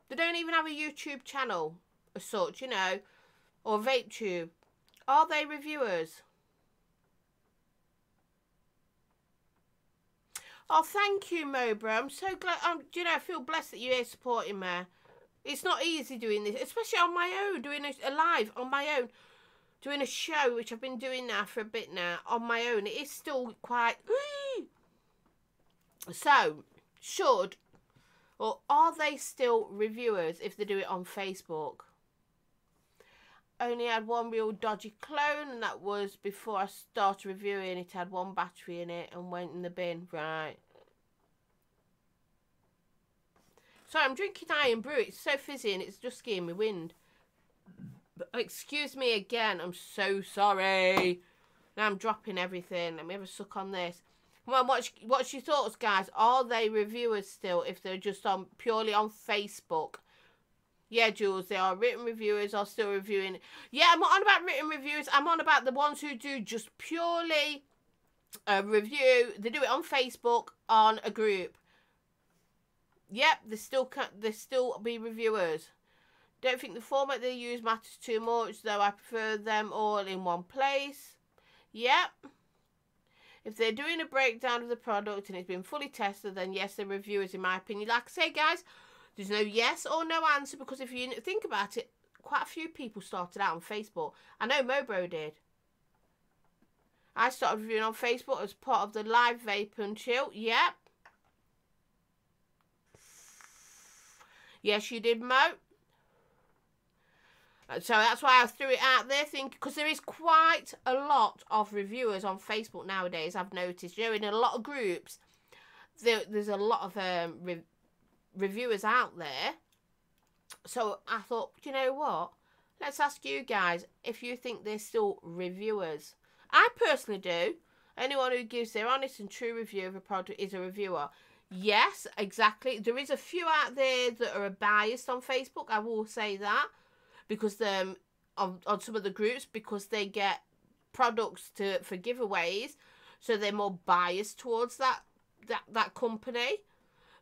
They don't even have a YouTube channel as such, you know, or VapeTube. Are they reviewers? Oh, thank you, Mobra. I'm so glad. You know, I feel blessed that you're here supporting me. It's not easy doing this, especially on my own, doing a live on my own, doing a show, which I've been doing now for a bit now, on my own. It is still quite... So, should, or are they still reviewers if they do it on Facebook? Only had one real dodgy clone, and that was before I started reviewing. It had one battery in it and went in the bin. Right. Sorry, I'm drinking iron brew. It's so fizzy and it's just giving me wind. But, excuse me again. I'm so sorry. Now I'm dropping everything. Let me have a suck on this. Well, what's your thoughts, guys? Are they reviewers still if they're just on purely on Facebook? Yeah, Jules, they are written reviewers are still reviewing. Yeah, I'm not on about written reviews. I'm on about the ones who do just purely a review. They do it on Facebook on a group. Yep, they still be reviewers. Don't think the format they use matters too much, though I prefer them all in one place. Yep. If they're doing a breakdown of the product and it's been fully tested, then yes, they're reviewers in my opinion. Like I say, guys, there's no yes or no answer, because if you think about it, quite a few people started out on Facebook. I know Mobro did. I started reviewing on Facebook as part of the live vape and chill. Yep. Yes, you did, Mo. So that's why I threw it out there, because there is quite a lot of reviewers on Facebook nowadays, I've noticed. You know, in a lot of groups, there's a lot of reviewers out there. So I thought, you know what? Let's ask you guys if you think they're still reviewers. I personally do. Anyone who gives their honest and true review of a product is a reviewer. Yes, exactly. There is a few out there that are biased on Facebook. I will say that, because on some of the groups, because they get products for giveaways, so they're more biased towards that company.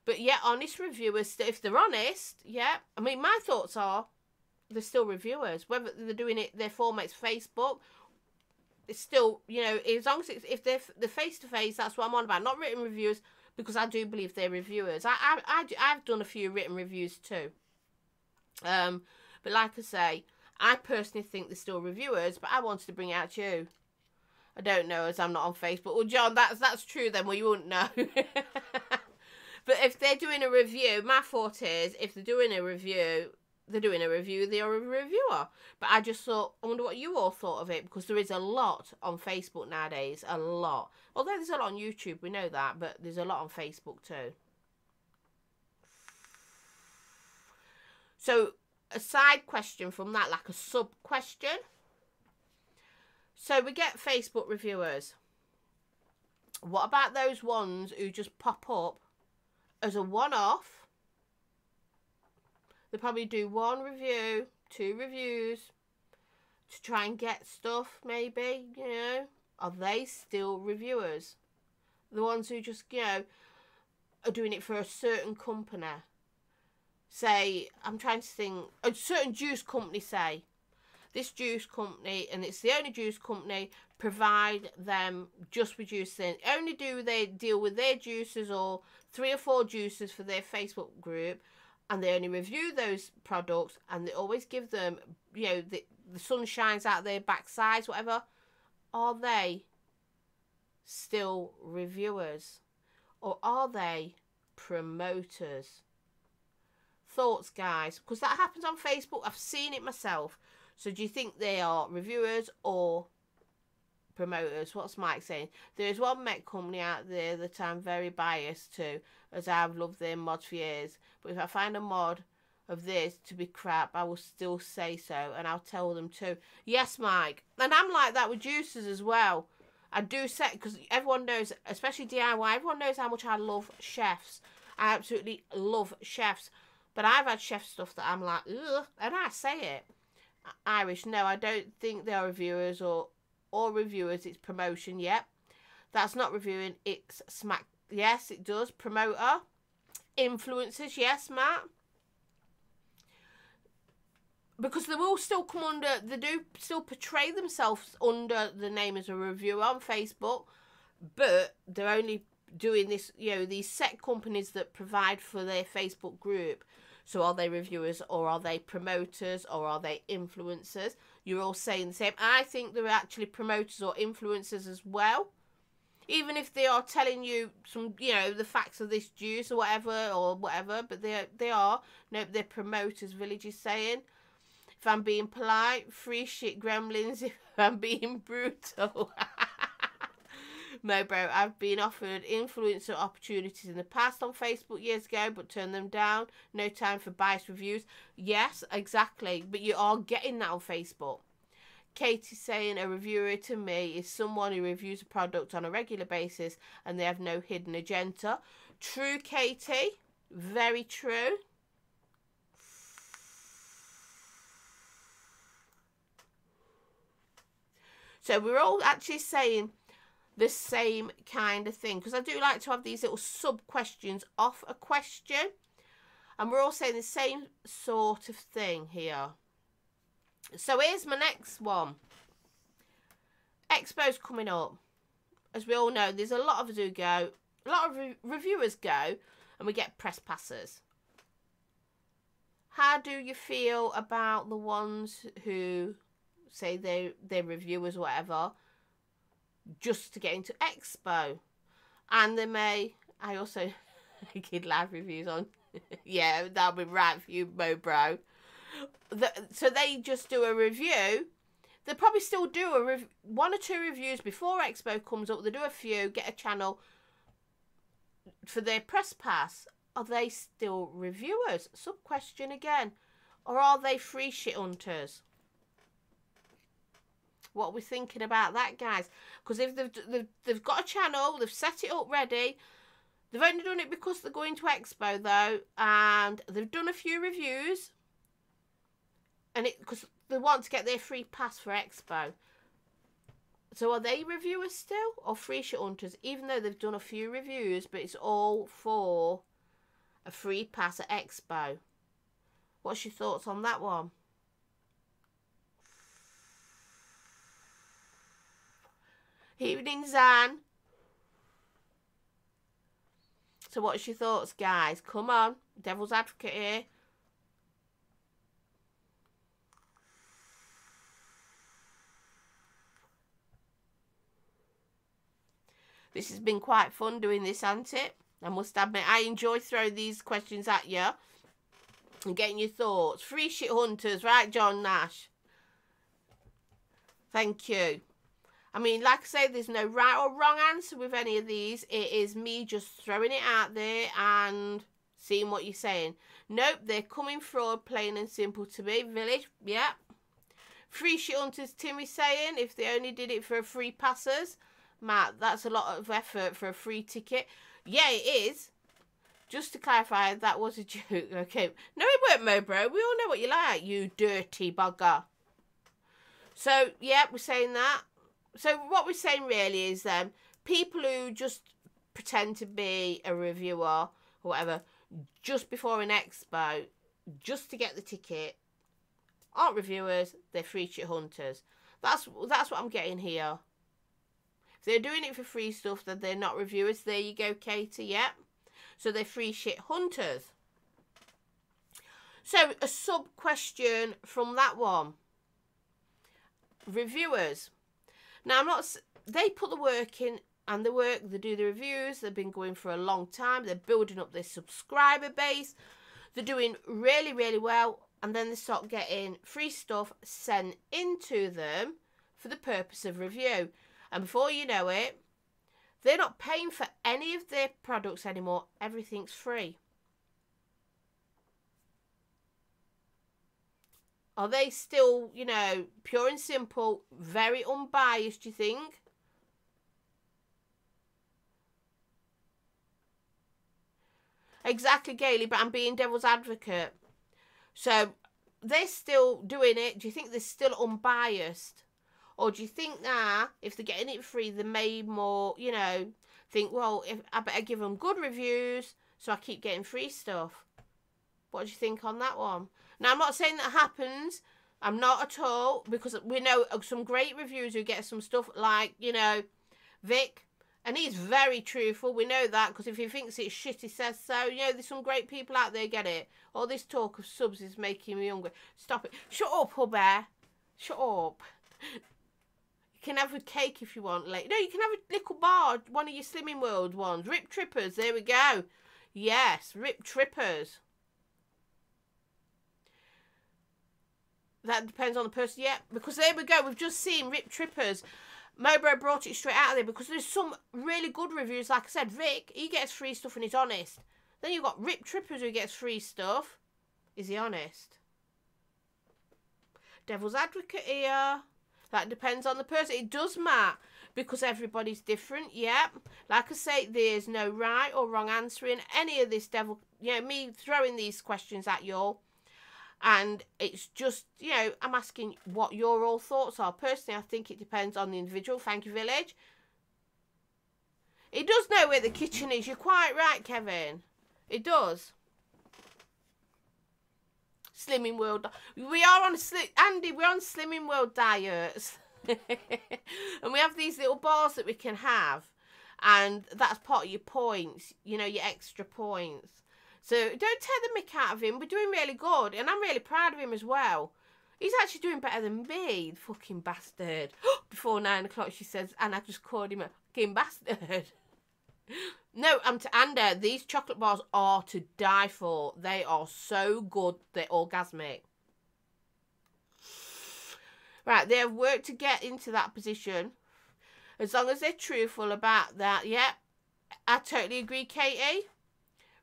But yeah, honest reviewers, if they're honest, yeah. I mean, my thoughts are they're still reviewers. Whether they're doing it, their format's Facebook, it's still, you know, as long as if they're face to face, that's what I'm on about. Not written reviews, because I do believe they're reviewers. I've done a few written reviews too. But like I say, I personally think they're still reviewers, but I wanted to bring it out to you. I don't know, as I'm not on Facebook. Well, John, that's true then. Well, you wouldn't know. But if they're doing a review, my thought is, if they're doing a review, they're a reviewer. But I just thought, I wonder what you all thought of it, because there is a lot on Facebook nowadays, a lot. Although there's a lot on YouTube, we know that, but there's a lot on Facebook too. So, a side question from that, like a sub question. So we get Facebook reviewers. What about those ones who just pop up as a one-off? They probably do one review, 2 reviews to try and get stuff, maybe, you know. Are they still reviewers? The ones who just, you know, are doing it for a certain company. Say, I'm trying to think, a certain juice company, say, this juice company, and it's the only juice company, provide them just with juicing. Only do they deal with their juices, or 3 or 4 juices for their Facebook group, and they only review those products, and they always give them, you know, the sun shines out their backsides, whatever. Are they still reviewers, or are they promoters? Thoughts, guys, because that happens on Facebook. I've seen it myself. So do you think they are reviewers or promoters? What's Mike saying? There is one mech company out there that I'm very biased to, as I've loved their mods for years. But if I find a mod of this to be crap, I will still say so, and I'll tell them too. Yes, Mike. And I'm like that with juicers as well. I do say, because everyone knows, especially DIY, everyone knows how much I love chefs. I absolutely love chefs. But I've had chef stuff that I'm like, ugh, and I say it. Irish, no, I don't think they are reviewers or reviewers. It's promotion. Yep, that's not reviewing. It's Yes, it does. Promoter. Influencers. Yes, Matt. Because they will still come under, they do still portray themselves under the name as a reviewer on Facebook, but they're only doing this, you know, these set companies that provide for their Facebook group. So are they reviewers, or are they promoters, or are they influencers? You're all saying the same. I think they're actually promoters or influencers as well. Even if they are telling you some, you know, the facts of this juice or whatever, but they are. No, they're promoters, Village is saying. If I'm being polite, free shit gremlins if I'm being brutal. No, bro, I've been offered influencer opportunities in the past on Facebook years ago, but turned them down. No time for biased reviews. Yes, exactly. But you are getting that on Facebook. Katie's saying a reviewer to me is someone who reviews a product on a regular basis and they have no hidden agenda. True, Katie. Very true. So we're all actually saying the same kind of thing, because I do like to have these little sub-questions off a question. And we're all saying the same sort of thing here. So here's my next one. Expo's coming up. As we all know, there's a lot of us who go, a lot of reviewers go, and we get press passes. How do you feel about the ones who say they're reviewers, whatever, just to get into Expo? And they may, I also get live reviews on. Yeah, that'll be right for you, Mo Bro. So they just do a review. They'll probably still do one or two reviews before Expo comes up. They do a few, get a channel for their press pass. Are they still reviewers? Sub question again. Or are they free shit hunters? What are we thinking about that, guys? Because if they've got a channel, they've set it up ready. They've only done it because they're going to Expo, though. And they've done a few reviews. And because they want to get their free pass for Expo. So are they reviewers still? Or free shit hunters? Even though they've done a few reviews, but it's all for a free pass at Expo. What's your thoughts on that one? Evening, Zan. So what's your thoughts, guys? Come on. Devil's advocate here. This has been quite fun doing this, hasn't it? I must admit, I enjoy throwing these questions at you and getting your thoughts. Free shit hunters, right, John Nash? Thank you. I mean, like I say, there's no right or wrong answer with any of these. It is me just throwing it out there and seeing what you're saying. Nope, they're coming forward, plain and simple to me. Village, yeah. Free shit hunters, Timmy's saying, if they only did it for free passers. Matt, that's a lot of effort for a free ticket. Yeah, it is. Just to clarify, that was a joke. Okay. No, it weren't, Mo Bro. We all know what you like, you dirty bugger. So, yeah, we're saying that. So what we're saying really is people who just pretend to be a reviewer or whatever just before an expo, just to get the ticket, aren't reviewers, they're free shit hunters. That's what I'm getting here. If they're doing it for free stuff, then they're not reviewers. There you go, Katie, yep. So they're free shit hunters. So a sub-question from that one. Reviewers. Now, I'm not... They put the work in, and the work, they do the reviews. They've been going for a long time. They're building up their subscriber base. They're doing really, really well. And then they start getting free stuff sent into them for the purpose of review. And before you know it, they're not paying for any of their products anymore. Everything's free. Are they still, you know, pure and simple, very unbiased, do you think? Exactly, Gailey, but I'm being devil's advocate. So, they're still doing it. Do you think they're still unbiased? Or do you think that if they're getting it free, they may more, you know, think, well, if I better give them good reviews so I keep getting free stuff. What do you think on that one? Now, I'm not saying that happens. I'm not at all, because we know some great reviewers who get some stuff like, you know, Vic. And he's very truthful. We know that, because if he thinks it's shit, he says so. You know, there's some great people out there, get it. All this talk of subs is making me hungry. Stop it. Shut up, Hubbear. Shut up. You can have a cake if you want. Like, no, you can have a little bar. One of your Slimming World ones. Rip Trippers. There we go. Yes, Rip Trippers. That depends on the person. Yeah, because there we go. We've just seen Rip Trippers. Mobro brought it straight out of there, because there's some really good reviews. Like I said, Vic, he gets free stuff and he's honest. Then you've got Rip Trippers who gets free stuff. Is he honest? Devil's advocate here. That depends on the person. It does matter, because everybody's different. Yeah. Like I say, there's no right or wrong answer in any of this devil. You know, me throwing these questions at you all. And it's just, you know, I'm asking what your all thoughts are. Personally, I think it depends on the individual. Thank you, Village. It does know where the kitchen is. You're quite right, Kevin. It does. Slimming World. We are on, Andy, we're on Slimming World diets. And we have these little bars that we can have. And that's part of your points. You know, your extra points. So don't take the mick out of him. We're doing really good. And I'm really proud of him as well. He's actually doing better than me, the fucking bastard. Before 9 o'clock, she says, and I just called him a fucking bastard. No, I'm to Anda. These chocolate bars are to die for. They are so good. They're orgasmic. Right, they have worked to get into that position. As long as they're truthful about that. Yep, I totally agree, Katie.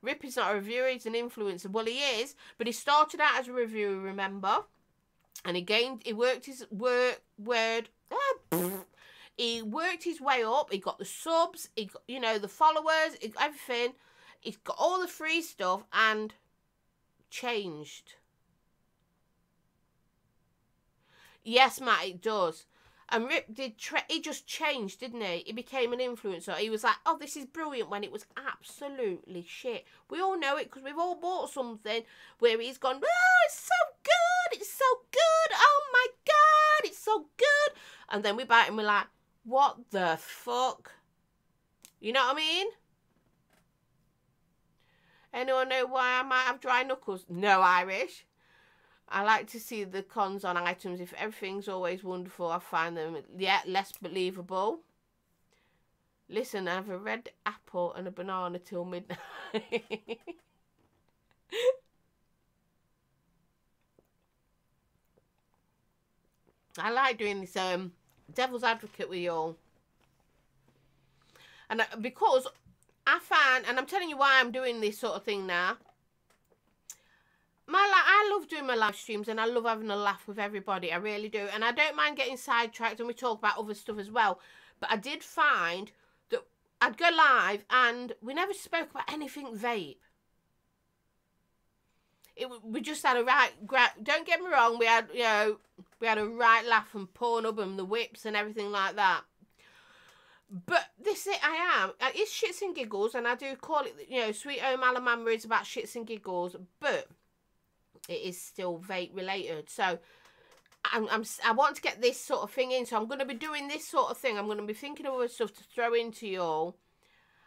Rip is not a reviewer, he's an influencer. Well, he is, but he started out as a reviewer, remember? And he worked his he worked his way up. He got the subs, he got, you know, the followers, everything. He's got all the free stuff and changed. Yes, Matt, it does. And Rip did, he just changed, didn't he? He became an influencer. He was like, oh, this is brilliant, when it was absolutely shit. We all know it, because we've all bought something where he's gone, oh, it's so good, it's so good, oh my God, it's so good. And then we buy it and we're like, what the fuck? You know what I mean? Anyone know why I might have dry knuckles? No, Irish. I like to see the cons on items. If everything's always wonderful, I find them, yeah, less believable. Listen, I have a red apple and a banana till midnight. I like doing this devil's advocate with you all. And because I find, and I'm telling you why I'm doing this sort of thing now. I love doing my live streams and I love having a laugh with everybody. I really do. And I don't mind getting sidetracked, and we talk about other stuff as well. But I did find that I'd go live and we never spoke about anything vape. We just had a right, don't get me wrong, we had, you know, we had a right laugh and Pornhub and the whips and everything like that. But this is it, I am. It's shits and giggles, and I do call it, you know, Sweet Home Alamama is about shits and giggles, but it is still vape related. So I want to get this sort of thing in, so I'm going to be doing this sort of thing. I'm going to be thinking of other stuff to throw into you all.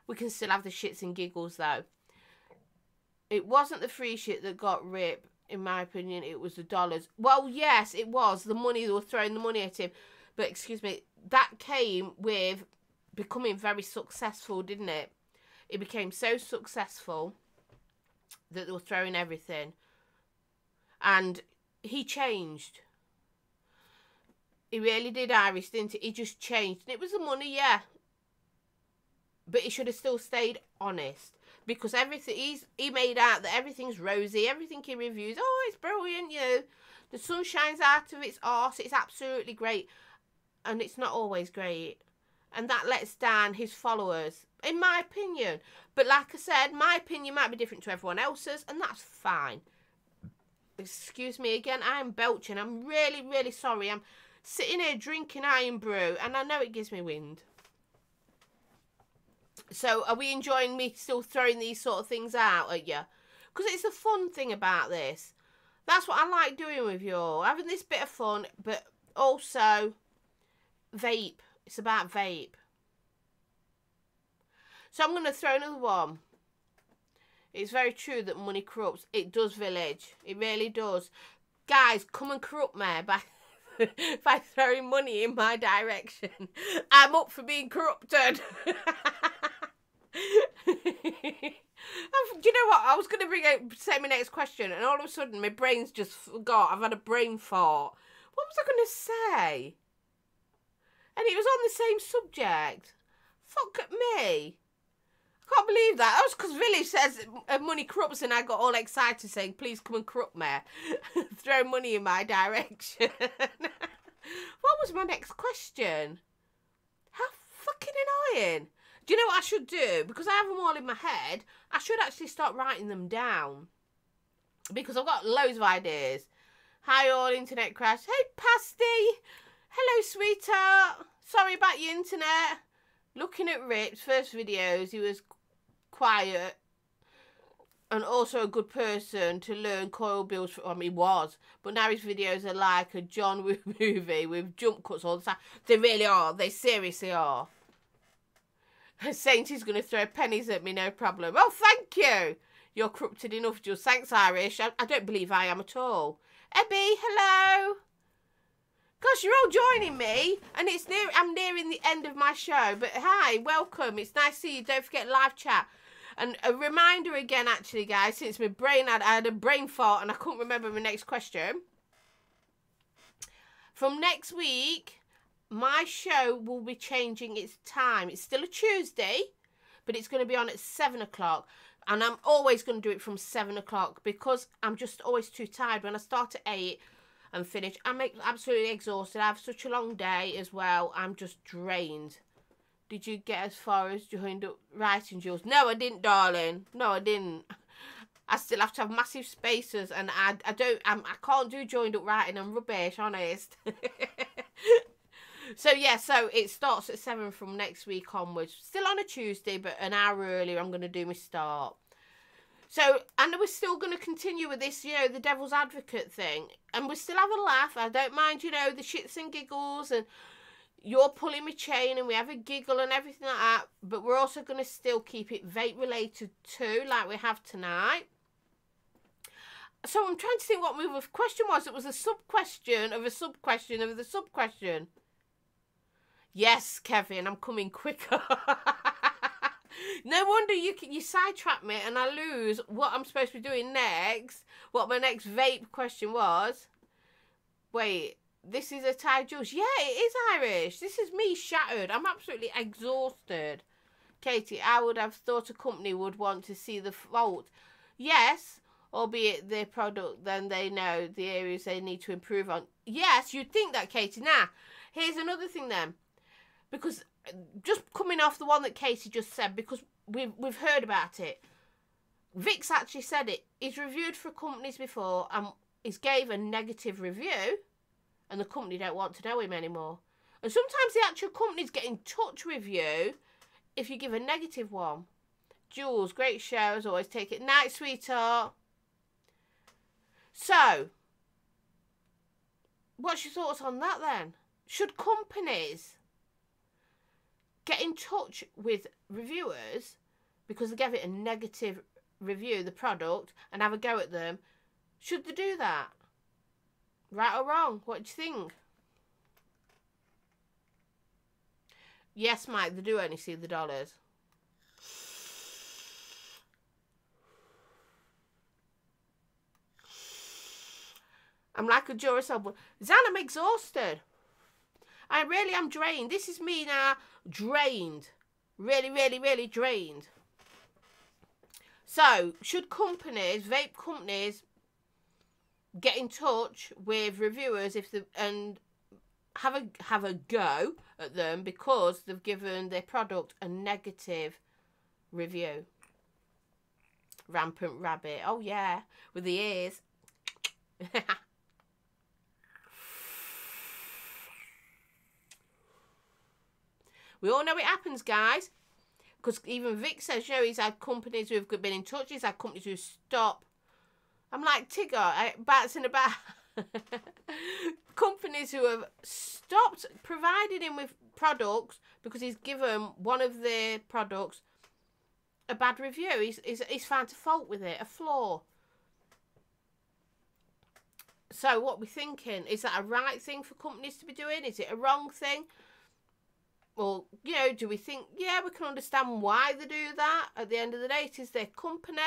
We can still have the shits and giggles though. It wasn't the free shit that got Rip, in my opinion. It was the dollars. Well, yes, it was the money. They were throwing the money at him, but excuse me, that came with becoming very successful, didn't it? It became so successful that they were throwing everything. And he changed. He really did, Iris, didn't he? He just changed. And it was the money, yeah. But he should have still stayed honest. Because everything, he made out that everything's rosy. Everything he reviews, oh, it's brilliant, you know. The sun shines out of its arse. It's absolutely great. And it's not always great. And that lets down his followers, in my opinion. But like I said, my opinion might be different to everyone else's. And that's fine. Excuse me again, I'm belching. I'm really, really sorry. I'm sitting here drinking iron brew, and I know it gives me wind. So are we enjoying me still throwing these sort of things out at you? Because it's the fun thing about this. That's what I like doing with you all. Having this bit of fun, but also vape. It's about vape. So I'm going to throw another one. It's very true that money corrupts. It does, Village. It really does. Guys, come and corrupt me by throwing money in my direction. I'm up for being corrupted. Do you know what? I was going to say my next question, and all of a sudden my brain's just forgot. I've had a brain fart. What was I going to say? And it was on the same subject. Fuck at me. I can't believe that. That was because Village says money corrupts, and I got all excited saying, please come and corrupt me. Throw money in my direction. What was my next question? How fucking annoying. Do you know what I should do? Because I have them all in my head, I should actually start writing them down. Because I've got loads of ideas. Hi all, internet crash. Hey Pasty. Hello sweetheart. Sorry about your internet. Looking at Rip's first videos, he was quiet and also a good person to learn coil builds from. He was, but now his videos are like a John Woo movie with jump cuts all the time. They really are. They seriously are. Saint is going to throw pennies at me, no problem. Oh, thank you. You're corrupted enough, Jules. Thanks, Irish. I don't believe I am at all. Ebby, hello. Gosh, you're all joining me, and I'm nearing the end of my show. But hi, welcome. It's nice to see you. Don't forget live chat. And a reminder again, actually, guys, since my brain I had a brain fart and I couldn't remember my next question. From next week, my show will be changing its time. It's still a Tuesday, but it's going to be on at 7 o'clock. And I'm always going to do it from 7 o'clock because I'm just always too tired. When I start at 8 and finish, I'm absolutely exhausted. I have such a long day as well. I'm just drained. Did you get as far as joined up writing, Jules? No, I didn't, darling. No, I didn't. I still have to have massive spaces, and I can't do joined up writing. I'm rubbish, honest. So yeah, so it starts at 7 from next week onwards. Still on a Tuesday, but an hour earlier. I'm going to do my start. So, and we're still going to continue with this, you know, the devil's advocate thing, and we still have a laugh. I don't mind, you know, the shits and giggles, and you're pulling my chain and we have a giggle and everything like that, but we're also going to still keep it vape related too, like we have tonight. So I'm trying to think what my other question was. It was a sub-question of a sub-question of the sub-question. Yes, Kevin, I'm coming quicker. No wonder you sidetrack me and I lose what I'm supposed to be doing next, what my next vape question was. Wait. This is a Thai Jules. Yeah, it is Irish. This is me shattered. I'm absolutely exhausted. Katie, I would have thought a company would want to see the fault. Yes, albeit their product, then they know the areas they need to improve on. Yes, you'd think that, Katie. Now, here's another thing then. Because just coming off the one that Katie just said, because we've heard about it. Vic's actually said it. He's reviewed for companies before and he's gave a negative review. And the company don't want to know him anymore. And sometimes the actual companies get in touch with you if you give a negative one. Jules, great show as always. Take it. Night, sweetheart. So, what's your thoughts on that then? Should companies get in touch with reviewers because they gave it a negative review, the product, and have a go at them? Should they do that? Right or wrong? What do you think? Yes, Mike, they do only see the dollars. I'm like a Duracell. Zan, I'm exhausted. I really am drained. This is me now, drained. Really, really, really drained. So, should companies, vape companies, get in touch with reviewers and have a go at them because they've given their product a negative review? Rampant rabbit. Oh yeah, with the ears. We all know it happens, guys. Because even Vic says, you know, he's had companies who have been in touch. He's had companies who stop. I'm like, Tigger, bouncing about. Companies who have stopped providing him with products because he's given one of their products a bad review. He's found a fault with it, a flaw. So what we're thinking, is that a right thing for companies to be doing? Is it a wrong thing? Well, you know, do we think, yeah, we can understand why they do that. At the end of the day, it is their company.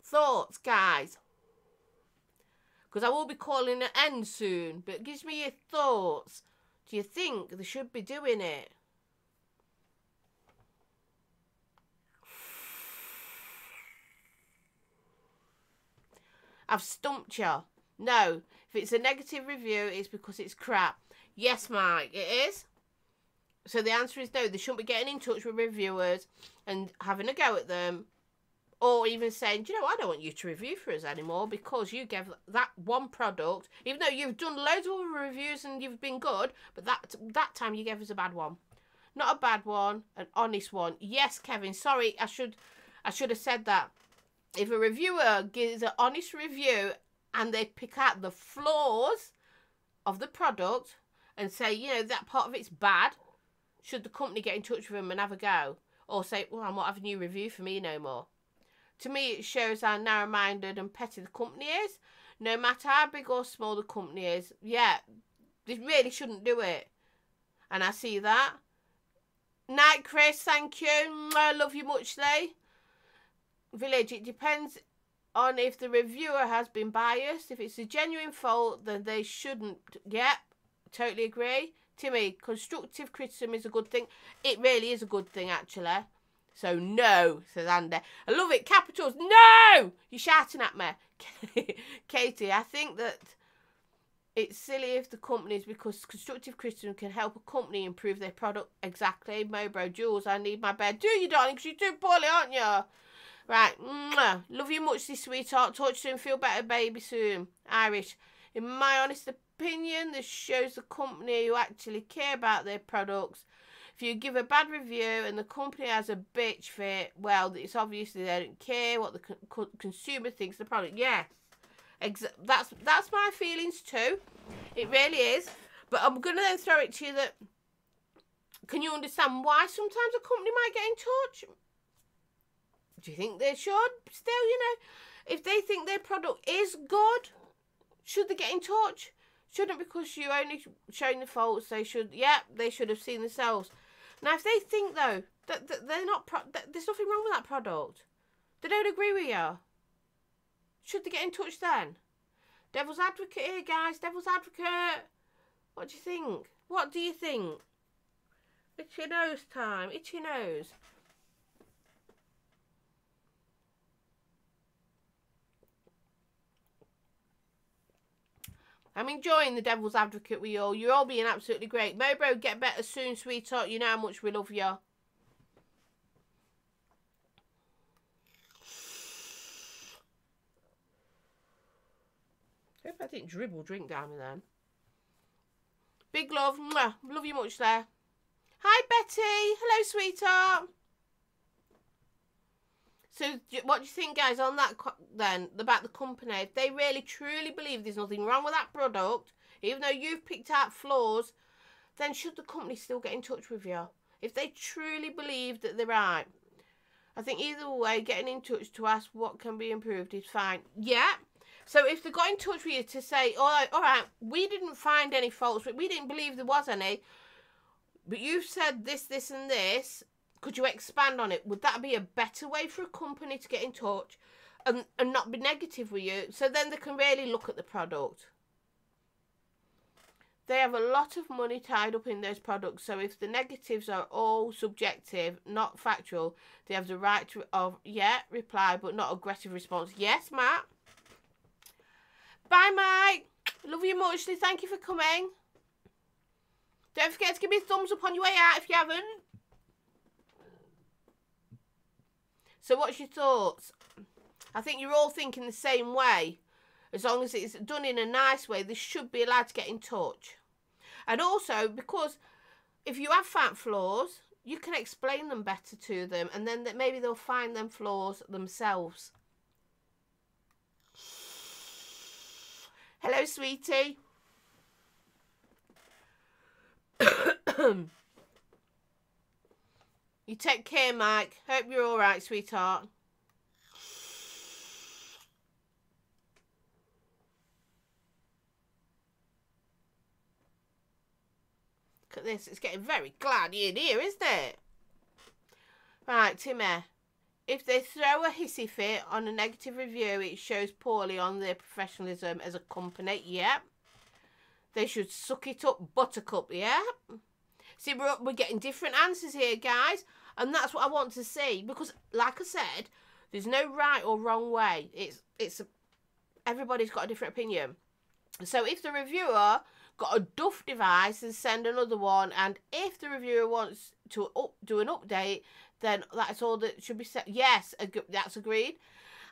Thoughts, guys? Because I will be calling an end soon, but it gives me your thoughts. Do you think they should be doing it? I've stumped you. No. If it's a negative review, it's because it's crap. Yes, Mike, it is. So the answer is no. They shouldn't be getting in touch with reviewers and having a go at them. Or even saying, do you know, I don't want you to review for us anymore because you gave that one product, even though you've done loads of other reviews and you've been good, but that time you gave us a bad one. Not a bad one, an honest one. Yes, Kevin, sorry, I should have said that. If a reviewer gives an honest review and they pick out the flaws of the product and say, you know, that part of it's bad, should the company get in touch with them and have a go? Or say, well, I'm not having you review for me no more. To me, it shows how narrow-minded and petty the company is. No matter how big or small the company is, yeah, they really shouldn't do it. And I see that. Night, Chris, thank you. I love you muchly. Village, it depends on if the reviewer has been biased. If it's a genuine fault, then they shouldn't. Yep, totally agree. Timmy, constructive criticism is a good thing. It really is a good thing, actually. So, no, says Andy. I love it. Capitals. No! You're shouting at me. Katie, I think that it's silly if the companies, because constructive criticism can help a company improve their product. Exactly. Mobro, Jules, I need my bed. Do you, darling? Because you're too poorly, aren't you? Right. Mwah. Love you much, this sweetheart. Talk to you soon. Feel better, baby, soon. Irish. In my honest opinion, this shows the company who actually care about their products. If you give a bad review and the company has a bitch fit, well, it's obviously they don't care what the consumer thinks of the product. Yes, that's my feelings too. It really is. But I'm going to then throw it to you that, can you understand why sometimes a company might get in touch? Do you think they should? Still, you know, if they think their product is good, should they get in touch? Shouldn't, because you only showing the faults, they should, yeah, they should have seen themselves. Now, if they think, though, that they're not, there's nothing wrong with that product, they don't agree with you, should they get in touch then? Devil's advocate here, guys, devil's advocate. What do you think? What do you think? Itchy nose time, itchy nose. I'm enjoying the devil's advocate with you all. You're all being absolutely great. Mobro, get better soon, sweetheart. You know how much we love you. I hope I didn't dribble drink down me then. Big love. Mwah. Love you much there. Hi, Betty. Hello, sweetheart. So, what do you think, guys, on that then, about the company? If they really, truly believe there's nothing wrong with that product, even though you've picked out flaws, then should the company still get in touch with you? If they truly believe that they're right. I think either way, getting in touch to ask what can be improved is fine. Yeah. So, if they got in touch with you to say, all right, we didn't find any faults, but we didn't believe there was any, but you've said this, this, and this, could you expand on it? Would that be a better way for a company to get in touch and not be negative with you? So then they can really look at the product. They have a lot of money tied up in those products. So if the negatives are all subjective, not factual, they have the right to, reply, but not aggressive response. Yes, Matt. Bye, Mike. Love you muchly. Thank you for coming. Don't forget to give me a thumbs up on your way out if you haven't. So what's your thoughts? I think you're all thinking the same way. As long as it's done in a nice way, they should be allowed to get in touch. And also, because if you have found flaws, you can explain them better to them, and then maybe they'll find them flaws themselves. Hello, sweetie. You take care, Mike. Hope you're all right, sweetheart. Look at this. It's getting very cloudy in here, isn't it? Right, Timmy. If they throw a hissy fit on a negative review, it shows poorly on their professionalism as a company. Yep. They should suck it up, buttercup. Yep. See, we're getting different answers here, guys. And that's what I want to see. Because, like I said, there's no right or wrong way. Everybody's got a different opinion. So if the reviewer got a duff device, then send another one. And if the reviewer wants to do an update, then that's all that should be said. Yes, that's agreed.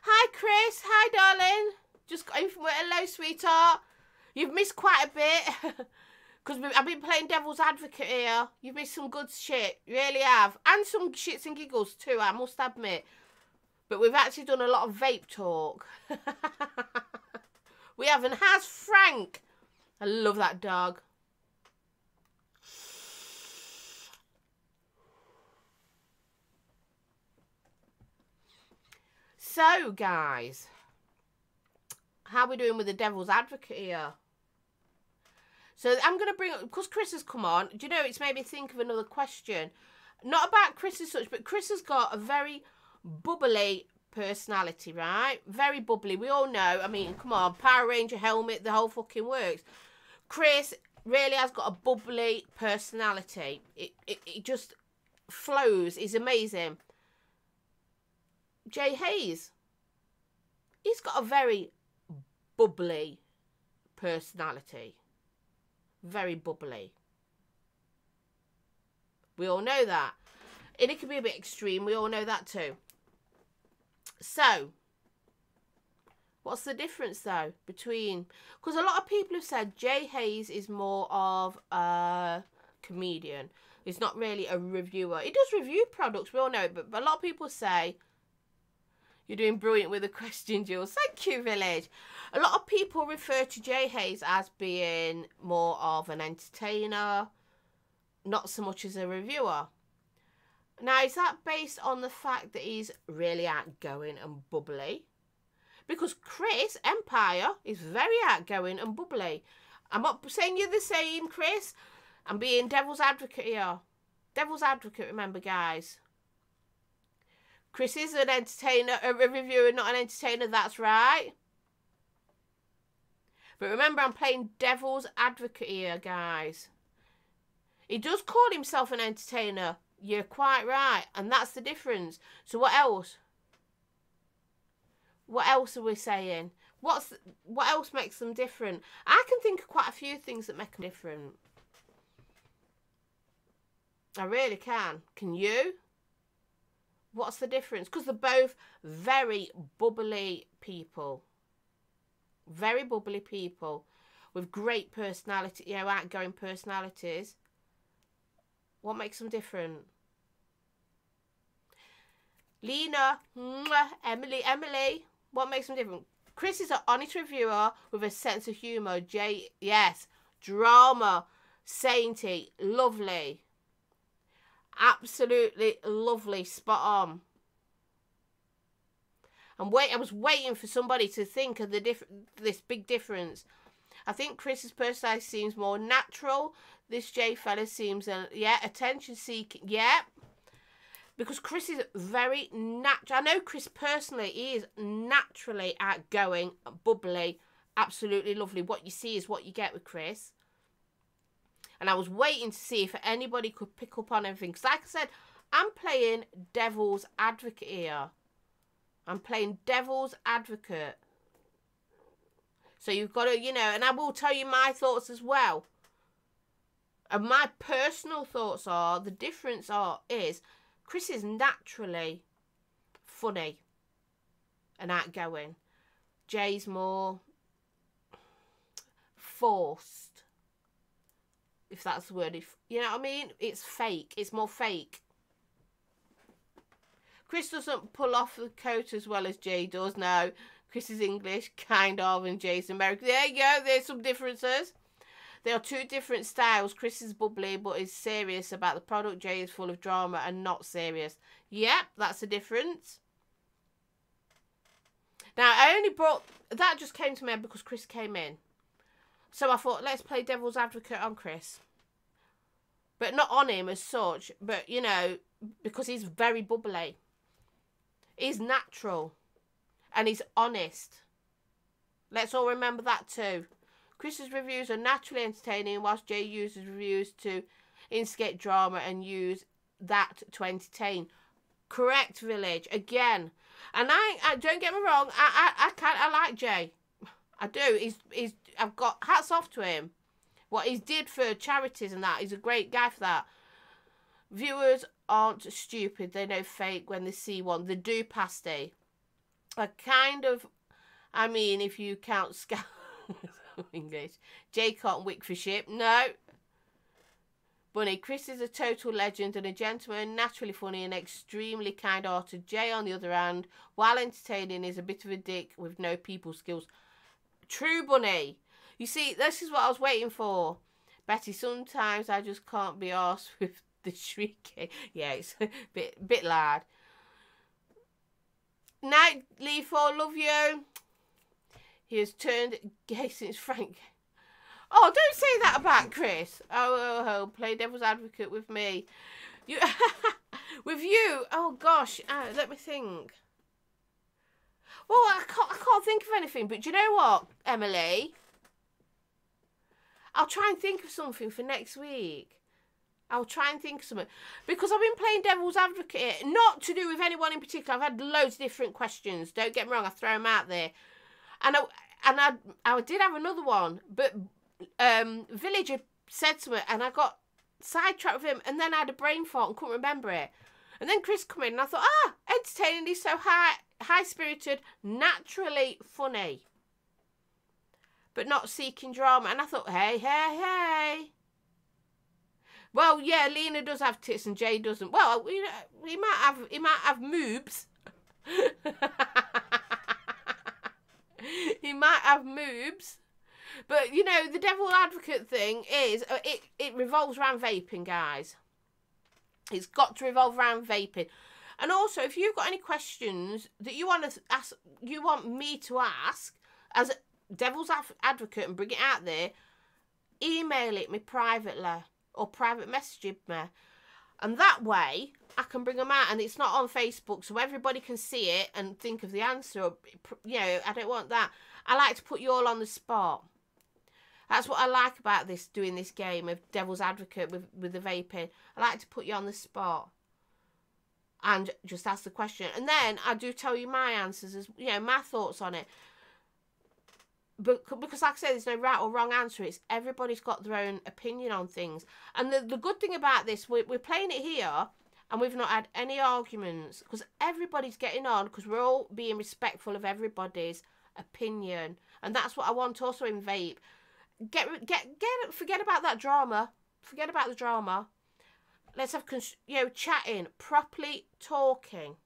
Hi, Chris. Hi, darling. Just got in from work. Hello, sweetheart. You've missed quite a bit. Because I've been playing devil's advocate here. You've missed some good shit. You really have. And some shits and giggles too, I must admit. But we've actually done a lot of vape talk. We have. And has Frank. I love that dog. So, guys. How are we doing with the devil's advocate here? So I'm going to bring up, because Chris has come on, do you know, it's made me think of another question. Not about Chris as such, but Chris has got a very bubbly personality, right? Very bubbly. We all know, I mean, come on, Power Ranger helmet, the whole fucking works. Chris really has got a bubbly personality. It just flows. He's amazing. Jay Hayes, he's got a very bubbly personality. Very bubbly. We all know that. And it can be a bit extreme. We all know that too. So, what's the difference though between... Because a lot of people have said Jay Hayes is more of a comedian. He's not really a reviewer. He does review products. We all know it. But a lot of people say... You're doing brilliant with the question, Jules. Thank you, Village. A lot of people refer to Jay Hayes as being more of an entertainer, not so much as a reviewer. Now, is that based on the fact that he's really outgoing and bubbly? Because Chris Empire is very outgoing and bubbly. I'm not saying you're the same, Chris. I'm being devil's advocate here. Devil's advocate, remember, guys. Chris is an entertainer, a reviewer, not an entertainer, that's right. But remember, I'm playing devil's advocate here, guys. He does call himself an entertainer. You're quite right. And that's the difference. So what else? What else are we saying? What else makes them different? I can think of quite a few things that make them different. I really can. Can you? What's the difference? Because they're both very bubbly people. Very bubbly people with great personality, you know, outgoing personalities. What makes them different? Lena, Emily, what makes them different? Chris is an honest reviewer with a sense of humour. Jay, yes, drama, sainty, lovely. Absolutely lovely, spot on. I was waiting for somebody to think of this big difference. I think Chris's personality seems more natural. This Jay fella seems, attention seeking. Yeah, because Chris is very natural. I know Chris personally. He is naturally outgoing, bubbly, absolutely lovely. What you see is what you get with Chris. And I was waiting to see if anybody could pick up on everything. Because like I said, I'm playing devil's advocate here. I'm playing devil's advocate. So you've got to, you know, and I will tell you my thoughts as well. And my personal thoughts are, the difference is Chris is naturally funny and outgoing. Jay's more forced. if that's the word. If you know what I mean, it's fake. It's more fake. Chris doesn't pull off the coat as well as Jay does. No, Chris is English, kind of, and Jay's American. There you go. There's some differences. There are two different styles. Chris is bubbly but is serious about the product. Jay is full of drama and not serious. Yep, that's a difference. Now, I only brought... That just came to me because Chris came in. So I thought, let's play devil's advocate on Chris. But not on him as such. But, you know, because he's very bubbly. He's natural. And he's honest. Let's all remember that too. Chris's reviews are naturally entertaining, whilst Jay uses reviews to instigate drama and use that to entertain. Correct, Village. Again. And I don't get me wrong, I like Jay. I do. I've got hats off to him. What he's did for charities and that, he's a great guy for that. Viewers aren't stupid. They know fake when they see one. They do, pasty. I mean, if you count scam English. Jay can't wick for ship. No. Bunny, Chris is a total legend and a gentleman, naturally funny and extremely kind-hearted. Jay, on the other hand, while entertaining, is a bit of a dick with no people skills. True, Bunny. You see, this is what I was waiting for. Betty, sometimes I just can't be arsed with the shrieking. Yeah, it's a bit loud. Night, Lee4, love you. He has turned gay since Frank. Oh, don't say that about Chris. Oh, play devil's advocate with me. You, with you. Oh gosh, let me think. Well, I can't think of anything. But do you know what, Emily? I'll try and think of something for next week. I'll try and think of something. Because I've been playing devil's advocate. Not to do with anyone in particular. I've had loads of different questions. Don't get me wrong. I throw them out there. And I did have another one. But Villager said something. And I got sidetracked with him. And then I had a brain fart and couldn't remember it. And then Chris come in. And I thought, entertaining. He's so high-spirited. Naturally funny. But not seeking drama. And I thought, hey. Well, yeah, Lena does have tits and Jay doesn't. Well, he might have moobs. He might have moobs. But, you know, the devil advocate thing is, it revolves around vaping, guys. It's got to revolve around vaping. And also, if you've got any questions that you want to ask, you want me to ask, as devil's advocate and bring it out there, email it me privately. Or private message me. And that way, I can bring them out. And it's not on Facebook, so everybody can see it and think of the answer. You know, I don't want that. I like to put you all on the spot. That's what I like about doing this game of devil's advocate with the vaping. I like to put you on the spot. And just ask the question. And then I do tell you my answers, as you know, my thoughts on it. But because, like I said, there's no right or wrong answer. It's everybody's got their own opinion on things. And the good thing about this, we're playing it here, and we've not had any arguments. Because everybody's getting on, because we're all being respectful of everybody's opinion. And that's what I want also in vape. Forget about that drama. Forget about the drama. Let's have, chatting, properly talking.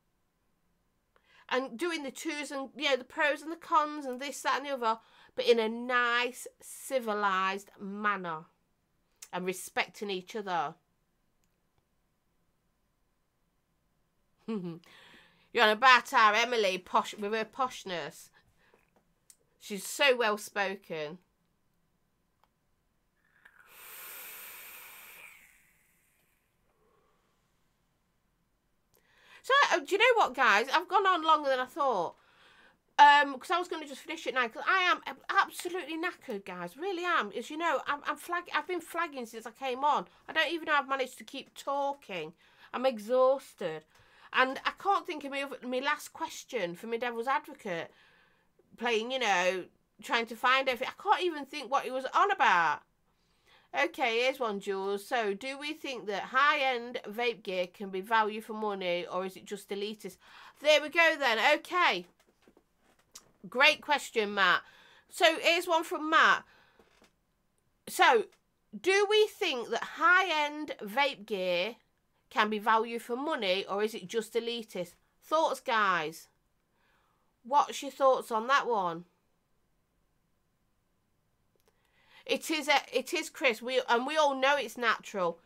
And doing the twos and, the pros and the cons and this, that and the other. But in a nice, civilised manner. And respecting each other. You're on about our Emily posh with her poshness. She's so well spoken. So, do you know what, guys? I've gone on longer than I thought. Because I was going to just finish it now. Because I am absolutely knackered, guys. Really am. As you know, I've been flagging since I came on. I don't even know I've managed to keep talking. I'm exhausted. And I can't think of my last question for my devil's advocate. Playing, trying to find everything. I can't even think what he was on about. Okay, here's one, Jules. So, do we think that high-end vape gear can be value for money, or is it just elitist? There we go then. Okay. Great question, Matt. So, here's one from Matt. So, do we think that high-end vape gear can be valued for money, or is it just elitist? Thoughts, guys? What's your thoughts on that one? It is, Chris. We all know it's natural.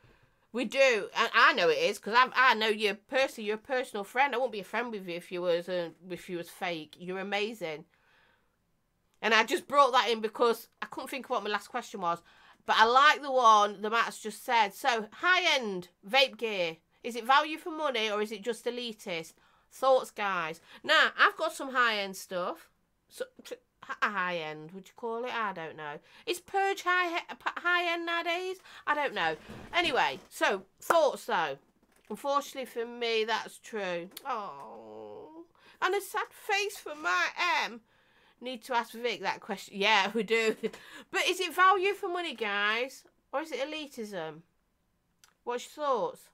We do, and I know it is because I know you personally. You're a personal friend. I wouldn't be a friend with you if you was fake. You're amazing. And I just brought that in because I couldn't think of what my last question was. But I like the one the Matt's just said. So, high-end vape gear. Is it value for money or is it just elitist? Thoughts, guys? Now, I've got some high-end stuff. So, high-end, would you call it? I don't know. Is Purge high-end nowadays? I don't know. Anyway, so, thoughts, though. Unfortunately for me, that's true. Oh. And a sad face for my M. Need to ask Vic that question. Yeah, we do. But is it value for money, guys? Or is it elitism? What's your thoughts?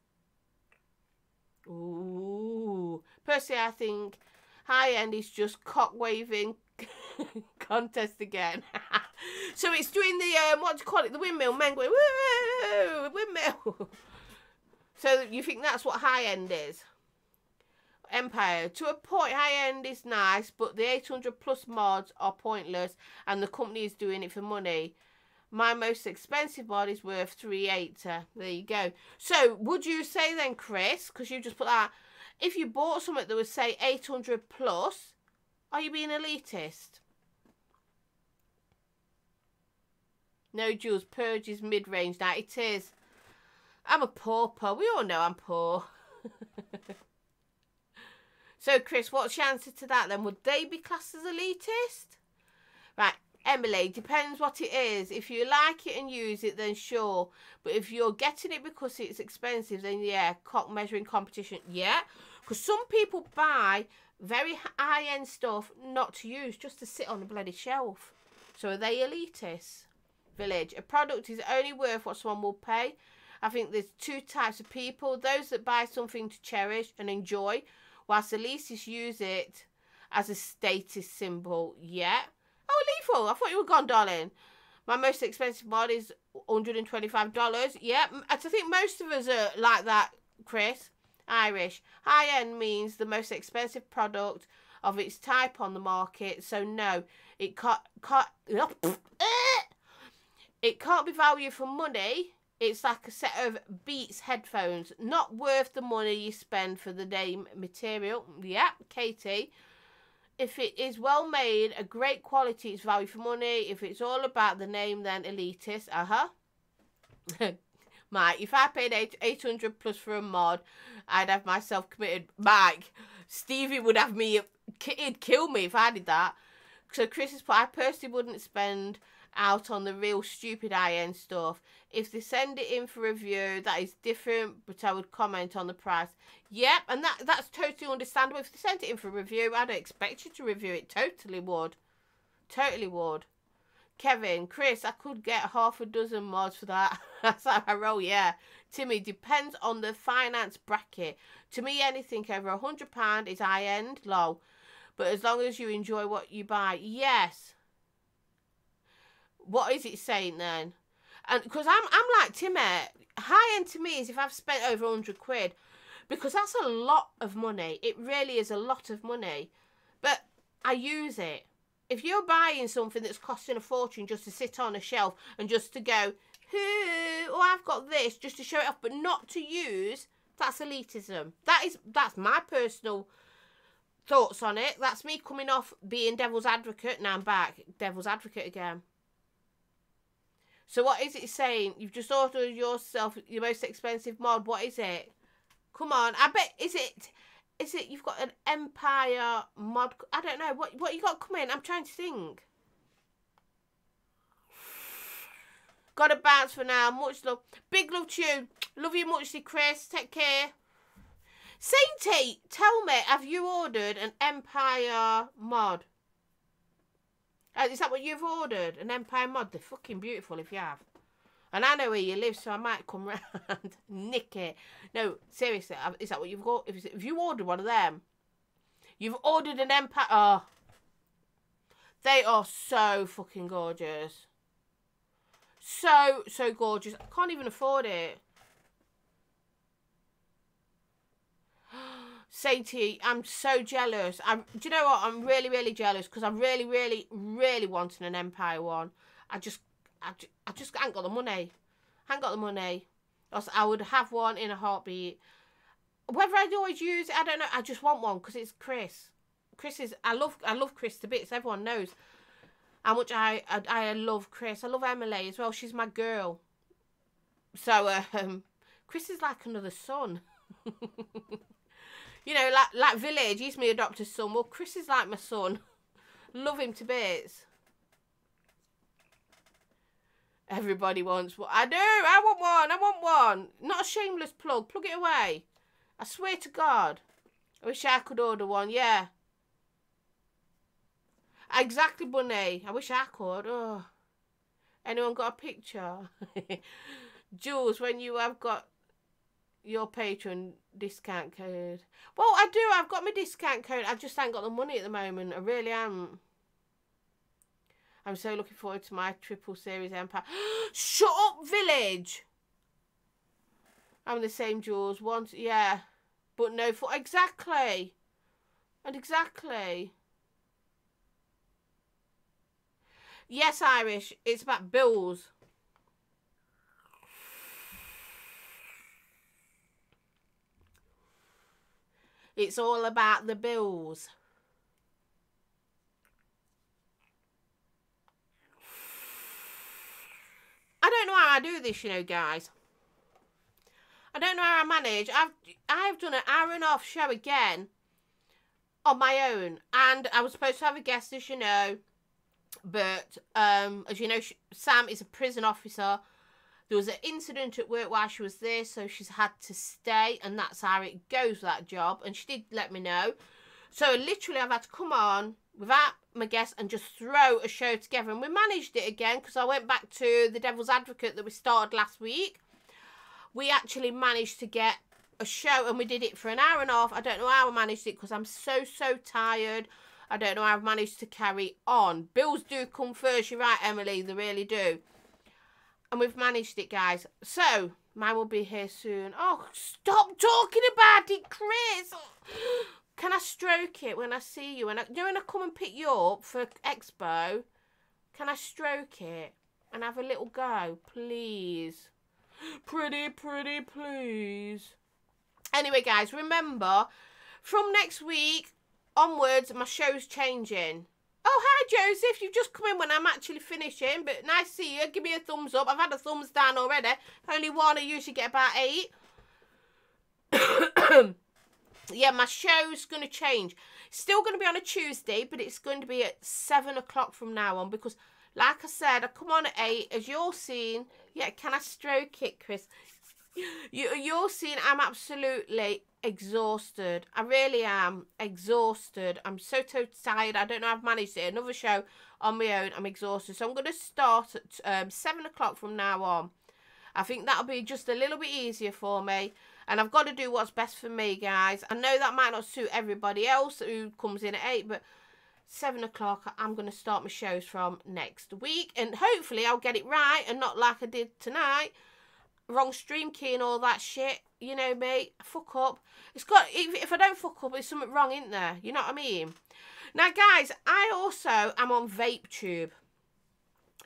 Ooh. Personally, I think high-end is just cock-waving contest again. So it's doing the, what do you call it? The windmill. Men going, woo, windmill. So you think that's what high-end is? Empire. To a point, high-end is nice, but the 800 plus mods are pointless and the company is doing it for money. My most expensive mod is worth 380. There you go. So, would you say then, Chris, because you just put that, if you bought something that would say 800 plus, are you being elitist? No, Jules, Purge is mid-range now. It is. I'm a pauper. We all know I'm poor. So, Chris, what's your answer to that then? Would they be classed as elitist? Right, Emily, depends what it is. If you like it and use it, then sure. But if you're getting it because it's expensive, then yeah, cock measuring competition, yeah. Because some people buy very high-end stuff not to use, just to sit on a bloody shelf. So are they elitists? Village, a product is only worth what someone will pay. I think there's two types of people. Those that buy something to cherish and enjoy, whilst elitists use it as a status symbol. Yeah. Oh, lethal. I thought you were gone, darling. My most expensive mod is $125. Yeah. I think most of us are like that, Chris. Irish. High-end means the most expensive product of its type on the market. So, no, it can't be valued for money. It's like a set of Beats headphones. Not worth the money you spend for the name material. Yeah, Katie. If it is well made, a great quality, it's value for money. If it's all about the name, then elitist. Mike, if I paid 800 plus for a mod, I'd have myself committed. Mike, Stevie would have me, he'd kill me if I did that. So Chris is put, I personally wouldn't spend out on the real stupid high-end stuff. If they send it in for review, that is different, but I would comment on the price. Yep, and that's totally understandable. If they sent it in for review, I don't expect you to review it. Totally would. Totally would. Kevin, Chris, I could get half a dozen mods for that. That's how I roll, yeah. Timmy, depends on the finance bracket. To me, anything over £100 is high-end, low. But as long as you enjoy what you buy, yes. What is it saying then? And because I'm like Timmy, high-end to me is if I've spent over 100 quid. Because that's a lot of money. It really is a lot of money. But I use it. If you're buying something that's costing a fortune just to sit on a shelf and just to go, oh, I've got this, just to show it off, but not to use, that's elitism. That's my personal thoughts on it. That's me coming off being devil's advocate. Now I'm back. Devil's advocate again. So what is it saying? You've just ordered yourself your most expensive mod. What is it? Come on. I bet, is it you've got an Empire mod? I don't know. What you got coming? I'm trying to think. Got to bounce for now. Much love. Big love to you. Love you muchly, Chris. Take care. Sainty, tell me, have you ordered an Empire mod? Is that what you've ordered? An Empire mod? They're fucking beautiful if you have. And I know where you live, so I might come round. Nick it. No, seriously, is that what you've got? If you ordered one of them, you've ordered an Empire. Oh, they are so fucking gorgeous. So gorgeous. I can't even afford it. Sadie, I'm so jealous. Do you know what? I'm really, really jealous because I'm really, really, really wanting an Empire one. I just ain't got the money. I ain't got the money. Else I would have one in a heartbeat. Whether I'd always use it, I don't know. I just want one because it's Chris. Chris is. I love Chris to bits. Everyone knows how much I love Chris. I love Emily as well. She's my girl. So Chris is like another son. You know, like Village, he's my adopted son. Well, Chris is like my son. Love him to bits. Everybody wants one. I do. I want one. I want one. Not a shameless plug. Plug it away. I swear to God. I wish I could order one. Yeah. Exactly, Bunny. I wish I could. Oh. Anyone got a picture? Jules, when you have got your Patreon discount code. Well, I do. I've got my discount code. I just ain't got the money at the moment. I really am. I'm so looking forward to my triple series Empire. Shut up, Village. I'm the same, Jules. Once, yeah. But no, for exactly. And exactly. Yes, Irish. It's about bills. It's all about the bills. I don't know how I do this, you know, guys. I don't know how I manage. I've done an hour and a half show again on my own, and I was supposed to have a guest, as you know, but as you know, Sam is a prison officer. There was an incident at work while she was there, so she's had to stay, and that's how it goes with that job. And she did let me know. So literally, I've had to come on without my guest and just throw a show together. And we managed it again because I went back to the Devil's Advocate that we started last week. We actually managed to get a show, and we did it for an hour and a half. I don't know how I managed it because I'm so tired. I don't know how I've managed to carry on. Bills do come first. You're right, Emily. They really do. And we've managed it, guys. So, mine will be here soon. Oh, stop talking about it, Chris. Can I stroke it when I see you? And you know when I come and pick you up for Expo, can I stroke it and have a little go, please? Pretty, please. Anyway, guys, remember, from next week onwards, my show's changing. Oh, hi, Joseph. You've just come in when I'm actually finishing, but nice to see you. Give me a thumbs up. I've had a thumbs down already. Only one. I usually get about 8. Yeah, my show's going to change. Still going to be on a Tuesday, but it's going to be at 7 o'clock from now on because, like I said, I come on at 8. As you're seeing, yeah, can I stroke it, Chris? You're seeing I'm absolutely exhausted. I really am exhausted. I'm so tired. I don't know how I've managed it. Another show on my own. I'm exhausted. So I'm going to start at 7 o'clock from now on. I think that'll be just a little bit easier for me. And I've got to do what's best for me, guys. I know that might not suit everybody else who comes in at 8, but 7 o'clock, I'm going to start my shows from next week. And hopefully I'll get it right and not like I did tonight. Wrong stream key and all that shit. You know me. Fuck up. It's got, if I don't fuck up, there's something wrong, isn't there? You know what I mean? Now, guys, I also am on VapeTube.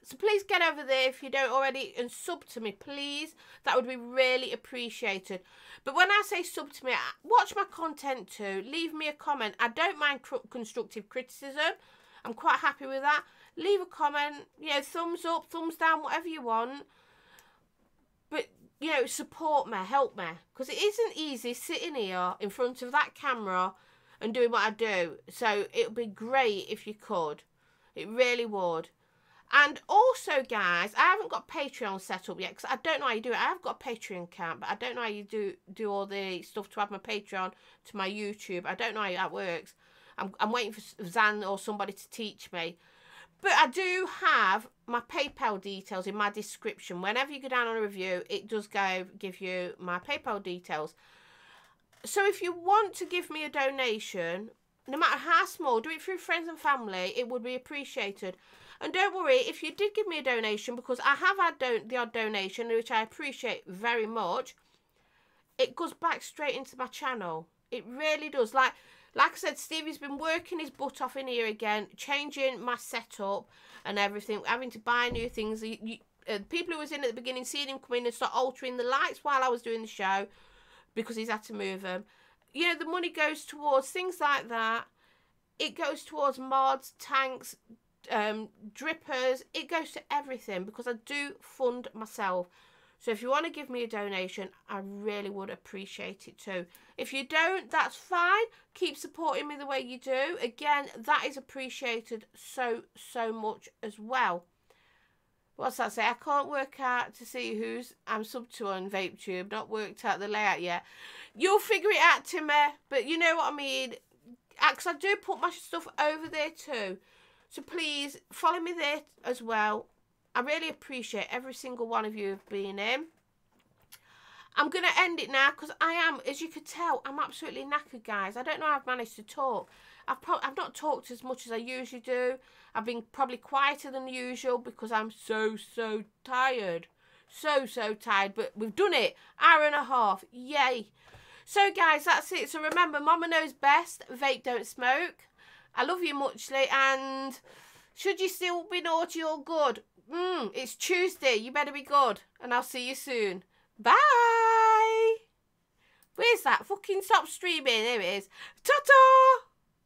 So please get over there if you don't already and sub to me, please. That would be really appreciated. But when I say sub to me, watch my content too. Leave me a comment. I don't mind constructive criticism. I'm quite happy with that. Leave a comment, you know, thumbs up, thumbs down, whatever you want. But, you know, support me, help me. Because it isn't easy sitting here in front of that camera and doing what I do. So it would be great if you could. It really would. And also, guys, I haven't got Patreon set up yet because I don't know how you do it. I have got a Patreon account, but I don't know how you do all the stuff to add my Patreon to my YouTube. I don't know how that works. I'm waiting for Zan or somebody to teach me. But I do have my PayPal details in my description. Whenever you go down on a review, it does give you my PayPal details. So if you want to give me a donation, no matter how small, do it through friends and family, it would be appreciated. And don't worry, if you did give me a donation, because I have had the odd donation, which I appreciate very much, it goes back straight into my channel. It really does. Like I said, Stevie's been working his butt off in here again, changing my setup and everything, having to buy new things. People who was in at the beginning, seeing him come in and start altering the lights while I was doing the show because he's had to move them. You know, the money goes towards things like that. It goes towards mods, tanks, drippers. It goes to everything because I do fund myself. So if you want to give me a donation, I really would appreciate it too. If you don't, that's fine. Keep supporting me the way you do. Again, that is appreciated so, so much as well. What's that say? I can't work out to see who's I'm sub to on VapeTube. Not worked out the layout yet. You'll figure it out, Timmy. But you know what I mean. Because I do put my stuff over there too. So please follow me there as well. I really appreciate every single one of you being in. I'm going to end it now because I am, as you could tell, I'm absolutely knackered, guys. I don't know how I've managed to talk. I've not talked as much as I usually do. I've been probably quieter than usual because I'm so tired. So tired. But we've done it. Hour and a half. Yay. So, guys, that's it. So, remember, Mama knows best. Vape, don't smoke. I love you muchly. And should you still be naughty or good? It's Tuesday. You better be good. And I'll see you soon. Bye. Where's that? Fucking stop streaming. There it is. Ta-ta.